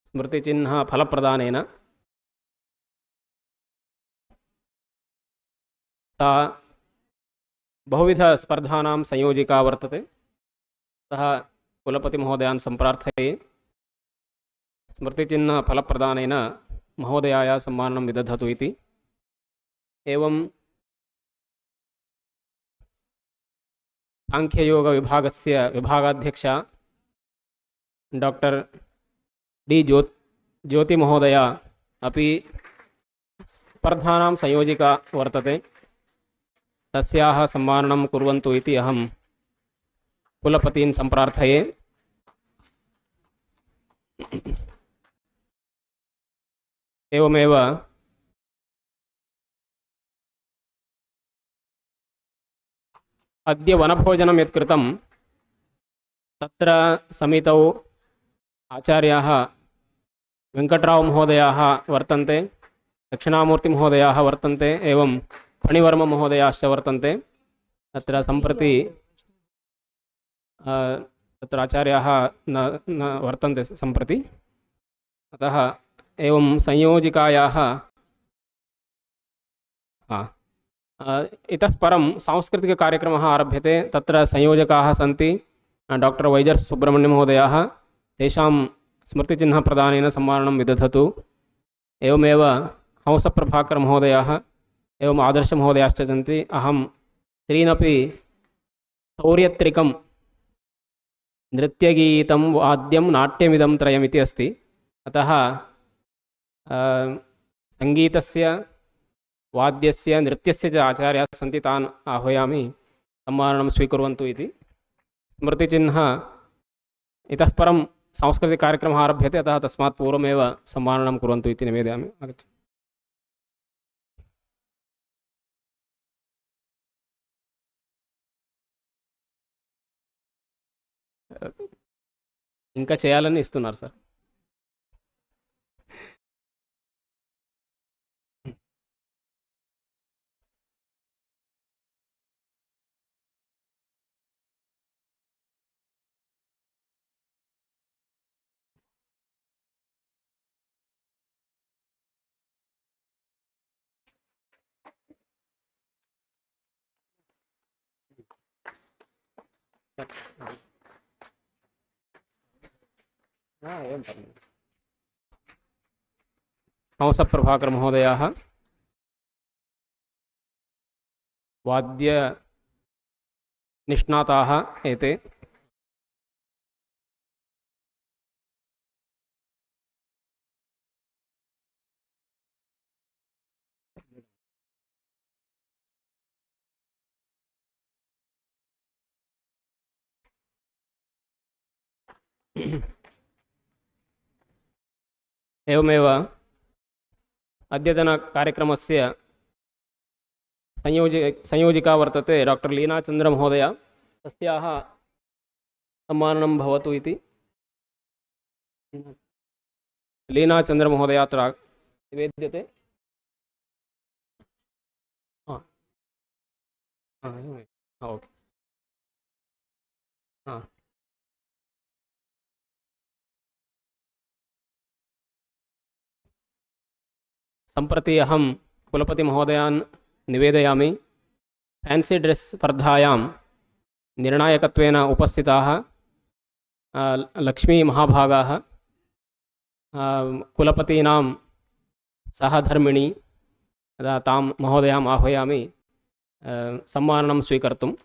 [SPEAKER 7] स्मृतिचिह्न फलप्रदानेन। सा बहुविधस्पर्धानां संयोजिका वर्तते, अतः कुलपतिमहोदयान् सम्प्रार्थये स्मृतिचिह्न फलप्रदानेन महोदयाय सम्माननं विदधतु इति। एवं सांख्ययोगविभागस्य विभागाध्यक्षा डॉक्टर डी ज्योतिमहोदया अपि स्पर्धानां संयोजिका वर्तते, तस्याः सम्माननं कुर्वन्तु इति अहं कुलपतीन् सम्प्रार्थये। एवमेव अद्य वनभोजनं यत् कृतं तत्र समितौ आचार्याः वेङ्कटराव महोदयाः वर्तन्ते, दक्षिणामूर्तिमहोदयाः वर्तन्ते, एवं फणिवर्म महोदयाश्च वर्तन्ते। तत्र सम्प्रति तत्र आचार्याः न वर्तन्ते सम्प्रति, अतः एवं संयोजिकायाः इतः परं सांस्कृतिककार्यक्रमः आरभ्यते। तत्र संयोजकाः सन्ति डॉक्टर वैजर् सुब्रह्मण्य महोदयाः, तेषां स्मृतिचिह्नप्रदानेन सम्माननं विदधतु। एवमेव हंसप्रभाकर महोदयाः एवं आदर्श महोदयाश्च सन्ति। अहं त्रीनपि शौर्यत्रिकं नृत्यगीतं वाद्यं नाट्यमिदं त्रयमिति अस्ति, अतः संगीतस्य वाद्यस्य नृत्यस्य च आचार्याः सन्ति, तान् आह्वयामि सम्माननं स्वीकुर्वन्तु इति। स्मृतिचिह्न इतः परं सांस्कृतिककार्यक्रमः आरभ्यते, अतः तस्मात् पूर्वमेव सम्माननं कुर्वन्तु इति निवेदयामि। आगच्छतु। ఇంకా చేయాలని ఇస్తున్నారు సార్. एवं हंसप्रभाकर महोदयाः वाद्यनिष्णाताः एते। एवमेव अद्यतनकार्यक्रमस्य संयोजिका वर्तते डॉक्टर लीनाचंद्र महोदया। तस्याः सम्माननं भवतु इति लीनाचंद्र महोदया अत्र निवेद्यते। ओके। सम्प्रति अहं कुलपतिमहोदयान् निवेदयामि। फैंसी ड्रेस स्पर्धायां निर्णायकत्वेन उपस्थिताः लक्ष्मी महाभागाः कुलपतीनां सहधर्मिणी तां महोदयाम् आह्वयामि सम्माननं स्वीकर्तुम्।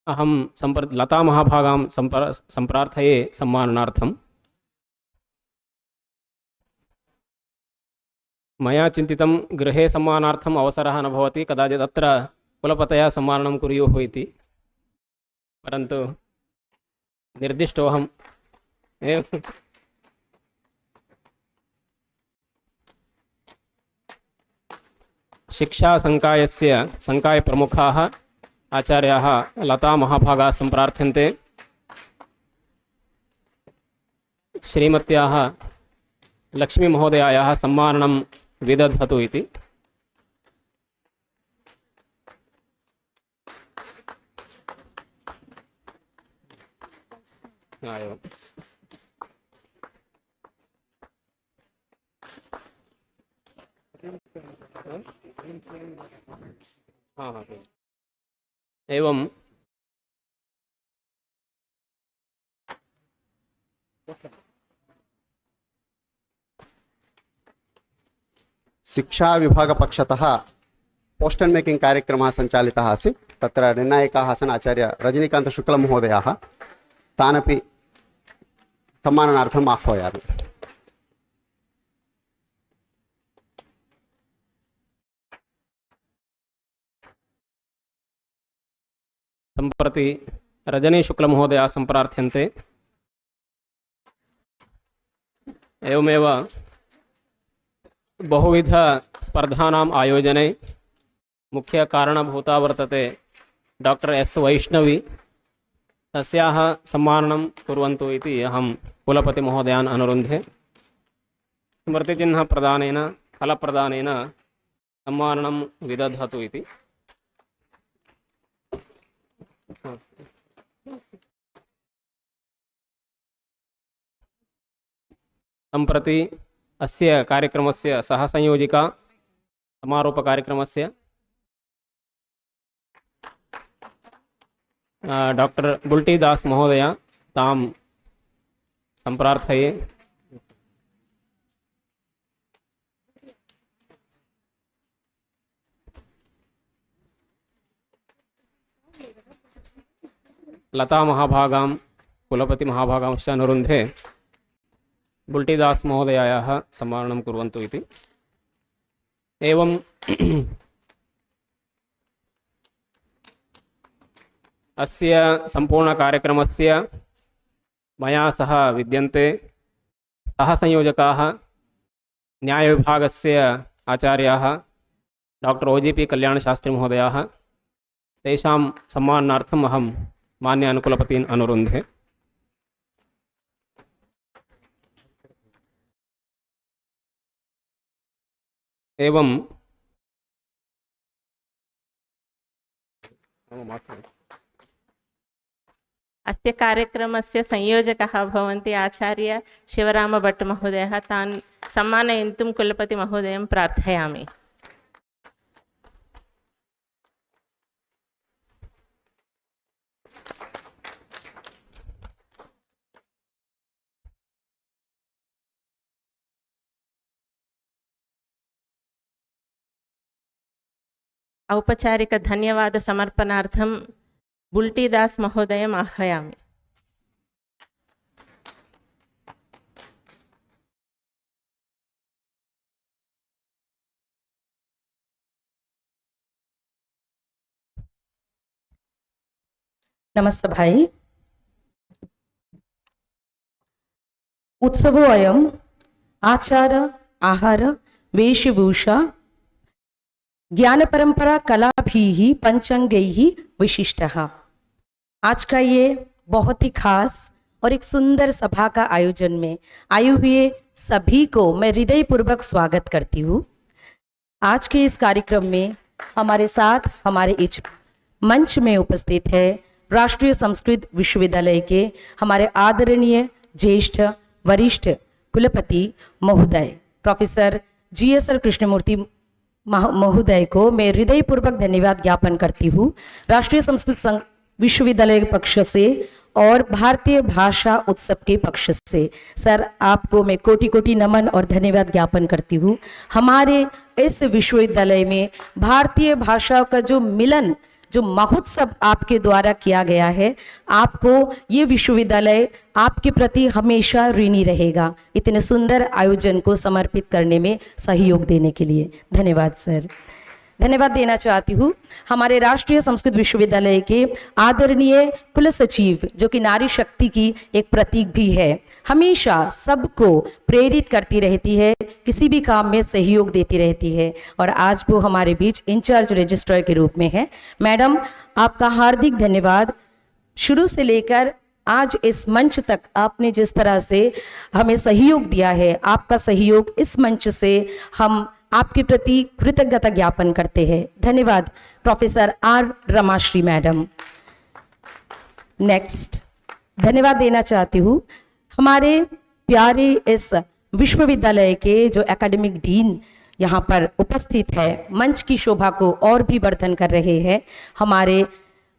[SPEAKER 7] अहं लता महाभागां सम्प्रार्थये सम्माननार्थम्। मया चिन्तितं गृहे सम्मानार्थम् अवसरः न भवति, कदाचित् अत्र कुलपतयः सम्माननं कुर्युः इति, परन्तु निर्दिष्टोऽहम् एवं शिक्षासंकायस्य संकायप्रमुखाः आचार्याः लता महाभागाः सम्प्रार्थ्यन्ते। श्रीमत्याः लक्ष्मीमहोदयायाः सम्माननं विदधतु इति। एवं एवं
[SPEAKER 5] शिक्षा विभागपक्षतः पोस्टर् मेकिंग कार्यक्रमः सञ्चालितः आसीत्। तत्र निर्णायकाः आसन् आचार्य रजनीकान्तशुक्लमहोदयाः। तानपि सम्माननार्थम् आह्वयामि।
[SPEAKER 7] सम्प्रति रजनीशुक्लमहोदयाः सम्प्रार्थ्यन्ते। एवमेव बहुविध स्पर्धानाम् आयोजने मुख्यकारणभूता वर्तते डॉक्टर एस वैष्णवी। तस्याः सम्माननं कुर्वन्तु इति अहं कुलपतिमहोदयान् अनुरुन्धे। स्मृतिचिह्नप्रदानेन फलप्रदानेन सम्माननं विदधतु इति। सम्प्रति अस्य कार्यक्रमस्य सहसंयोजिका समारोपकार्यक्रमस्य डॉक्टर बुल्टीदास महोदया, तां सम्प्रार्थये। लता महाभागां कुलपतिमहाभागांश्च अनुरुन्धे बुल्टीदास महोदयायाः सम्माननं कुर्वन्तु इति। एवं अस्य सम्पूर्णकार्यक्रमस्य मया सह विद्यन्ते सहसंयोजकाः न्यायविभागस्य आचार्याः डॉक्टर ओजीपी कल्याणशास्त्री महोदयाः। तेषां सम्मानार्थम् अहं मान्य अनुकुलपतीन् अनुरुन्धे। एवं
[SPEAKER 1] अस्य कार्यक्रमस्य संयोजकः भवन्ति आचार्य शिवरामभट्ट महोदयः। तान् सम्मानयितुं कुलपति महोदयं प्रार्थयामि। औपचारिक धन्यवाद समर्पणार्थं बुल्टीदास महोदयम् आह्वयामि।
[SPEAKER 8] नमस्ते भाई। उत्सवो अयम् आचार आहार वेशभूषा ज्ञान परंपरा कलाभिः पंचांगैः विशिष्टः। आज का ये बहुत ही खास और एक सुंदर सभा का आयोजन में आए हुए सभी को मैं हृदय पूर्वक स्वागत करती हूँ। आज के इस कार्यक्रम में हमारे साथ हमारे इस मंच में उपस्थित है राष्ट्रीय संस्कृत विश्वविद्यालय के हमारे आदरणीय ज्येष्ठ वरिष्ठ कुलपति महोदय प्रोफेसर GSR कृष्णमूर्ति महोदय को मैं हृदयपूर्वक धन्यवाद ज्ञापन करती हूँ राष्ट्रीय संस्कृत विश्वविद्यालय के पक्ष से और भारतीय भाषा उत्सव के पक्ष से। सर, आपको मैं कोटि कोटि नमन और धन्यवाद ज्ञापन करती हूँ। हमारे इस विश्वविद्यालय में भारतीय भाषा का जो मिलन, जो महोत्सव आपके द्वारा किया गया है, आपको ये विश्वविद्यालय आपके प्रति हमेशा ऋणी रहेगा इतने सुंदर आयोजन को समर्पित करने में सहयोग देने के लिए। धन्यवाद सर। धन्यवाद देना चाहती हूँ हमारे राष्ट्रीय संस्कृत विश्वविद्यालय के आदरणीय कुल सचिव, जो कि नारी शक्ति की एक प्रतीक भी है, हमेशा सबको प्रेरित करती रहती है, किसी भी काम में सहयोग देती रहती है और आज वो हमारे बीच इंचार्ज रजिस्ट्रार के रूप में है। मैडम, आपका हार्दिक धन्यवाद। शुरू से लेकर आज इस मंच तक आपने जिस तरह से हमें सहयोग दिया है, आपका सहयोग इस मंच से हम आपके प्रति कृतज्ञता ज्ञापन करते हैं। धन्यवाद प्रोफेसर R रमाश्री मैडम। नेक्स्ट धन्यवाद देना चाहती हूँ हमारे प्यारे इस विश्वविद्यालय के जो एकेडमिक डीन यहाँ पर उपस्थित है, मंच की शोभा को और भी वर्धन कर रहे हैं, हमारे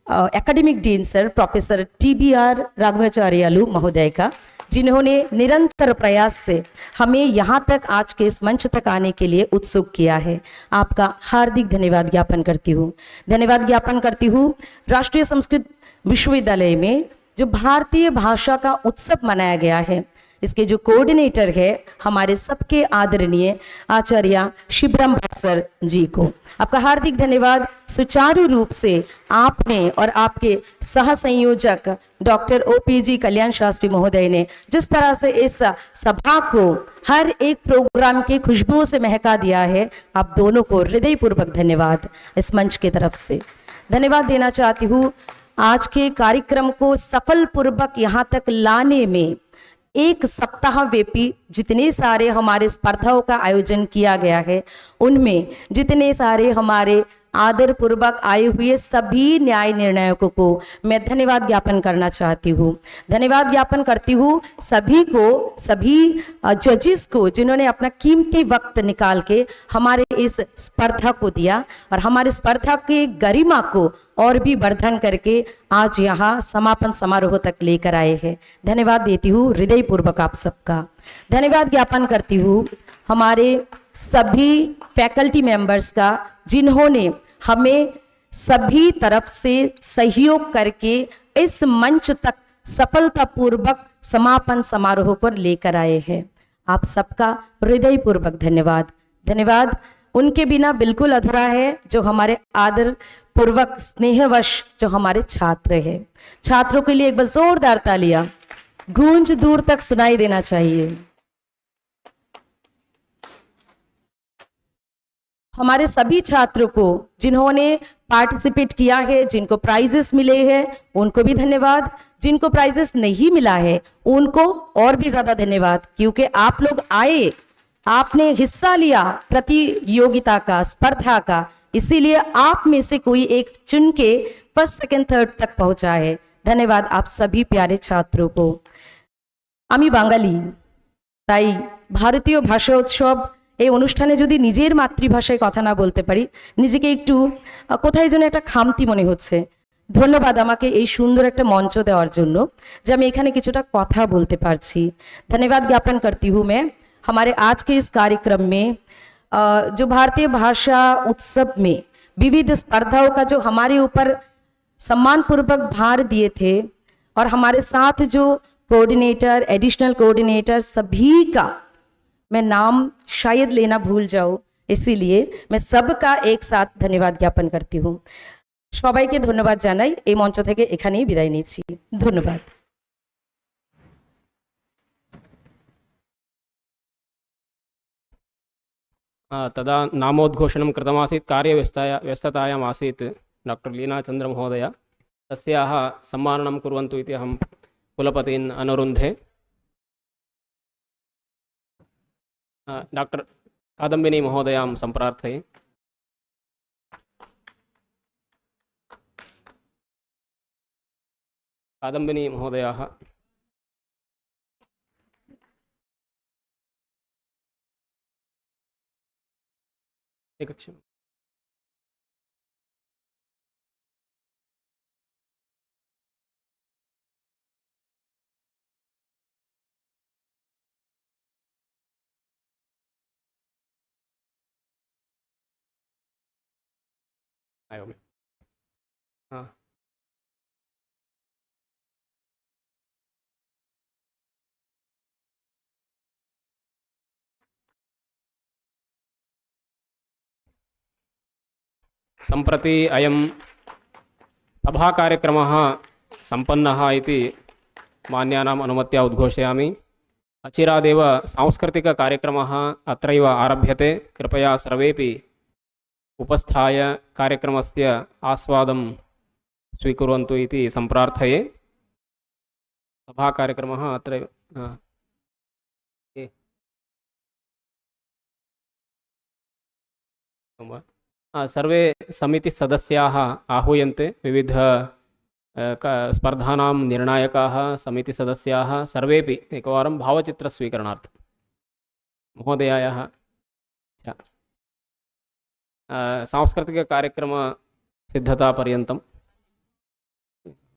[SPEAKER 8] academic dean sir professor TBR राघवाचार्यालु महोदय का, जिन्होंने निरंतर प्रयास से हमें यहाँ तक आज के इस मंच तक आने के लिए उत्सुक किया है। आपका हार्दिक धन्यवाद ज्ञापन करती हूँ। धन्यवाद ज्ञापन करती हूँ राष्ट्रीय संस्कृत विश्वविद्यालय में जो भारतीय भाषा का उत्सव मनाया गया है, इसके जो कोऑर्डिनेटर है हमारे सबके आदरणीय आचार्य शिवराम भट्ट सर जी को। आपका हार्दिक धन्यवाद। सुचारू रूप से आपने और आपके सह संयोजक डॉक्टर OPG कल्याण शास्त्री महोदय ने जिस तरह से इस सभा को हर एक प्रोग्राम की खुशबू से महका दिया है, आप दोनों को हृदयपूर्वक धन्यवाद इस मंच की तरफ से धन्यवाद देना चाहती हूँ। आज के कार्यक्रम को सफल पूर्वक यहाँ तक लाने में एक सप्ताह व्यापी जितने सारे हमारे स्पर्धाओं का आयोजन किया गया है, उनमें जितने सारे हमारे आदर पूर्वक आए हुए सभी न्याय निर्णायकों को मैं धन्यवाद ज्ञापन करना चाहती हूँ। धन्यवाद ज्ञापन करती हूँ सभी को, सभी जजेस को, जिन्होंने अपना कीमती वक्त निकाल के हमारे इस स्पर्धा को दिया और हमारे स्पर्धा की गरिमा को और भी वर्धन करके आज यहाँ समापन समारोह तक लेकर आए हैं। धन्यवाद देती हूँ हृदयपूर्वक आप सबका। धन्यवाद ज्ञापन करती हूँ हमारे सभी फैकल्टी मेंबर्स का, जिन्होंने हमें सभी तरफ से सहयोग करके इस मंच तक सफलतापूर्वक समापन समारोह पर लेकर आए हैं। आप सबका हृदयपूर्वक धन्यवाद। धन्यवाद उनके बिना बिल्कुल अधूरा है, जो हमारे आदर पूर्वक स्नेहवश जो हमारे छात्र हैं। छात्रों के लिए एक बार जोरदार तालियां गूंज दूर तक सुनाई देना चाहिए। हमारे सभी छात्रों को जिन्होंने पार्टिसिपेट किया है, जिनको प्राइजेस मिले हैं, उनको भी धन्यवाद। जिनको प्राइजेस नहीं मिला है उनको और भी ज्यादा धन्यवाद, क्योंकि आप लोग आए, आपने हिस्सा लिया प्रतियोगिता का, स्पर्धा का, इसीलिए आप में से कोई एक चुन के फर्स्ट सेकंड थर्ड तक पहुंचा है। धन्यवाद आप सभी प्यारे छात्रों को। আমি বাঙালি, তাই ভারতীয় ভাষা উৎসব এই অনুষ্ঠানে যদি নিজের মাতৃভাষায় কথা না বলতে পারি, নিজেকে একটু কোথায় যেন একটা খামতি মনে হচ্ছে। ধন্যবাদ আমাকে এই সুন্দর একটা মঞ্চ দেওয়ার জন্য, যে আমি এখানে কিছুটা কথা বলতে পারছি। धन्यवाद ज्ञापन करती हूँ मैं हमारे आज के इस कार्यक्रम में जो भारतीय भाषा उत्सव में विविध स्पर्धाओं का जो हमारे ऊपर सम्मानपूर्वक भार दिए थे, और हमारे साथ जो कोऑर्डिनेटर, एडिशनल कोऑर्डिनेटर, सभी का मैं नाम शायद लेना भूल जाऊं, इसीलिए मैं सबका एक साथ धन्यवाद ज्ञापन करती हूँ। সবাইকে ধন্যবাদ জানাই। এই মঞ্চ থেকে এখানেই বিদায় নিচ্ছি। ধন্যবাদ।
[SPEAKER 7] तदा नामोद्घोषणं कृतमासीत्, व्यस्ततायाम् आसीत् डॉक्टर लीनाचन्द्रमहोदय। तस्याः सम्माननं कुर्वन्तु इति अहं कुलपतीन् अनुरुन्धे। डॉक्टर कादम्बिनी महोदयां सम्प्रार्थये। कादम्बिनी महोदयाः एकक्षणम्। आयो मैं। हाँ, सम्प्रति अयं सभाकार्यक्रमः सम्पन्नः इति मान्यानाम् अनुमत्या उद्घोषयामि। अचिरादेव सांस्कृतिककार्यक्रमः अत्रैव आरभ्यते। कृपया सर्वेपि उपस्थाय कार्यक्रमस्य आस्वादं स्वीकुर्वन्तु इति सम्प्रार्थये। सभाकार्यक्रमः अत्रैव सर्वे समितिसदस्याः आहूयन्ते। विविध स्पर्धानां निर्णायकाः समितिसदस्याः सर्वेपि एकवारं भावचित्रस्वीकरणार्थं महोदयायाः सांस्कृतिककार्यक्रमसिद्धतापर्यन्तं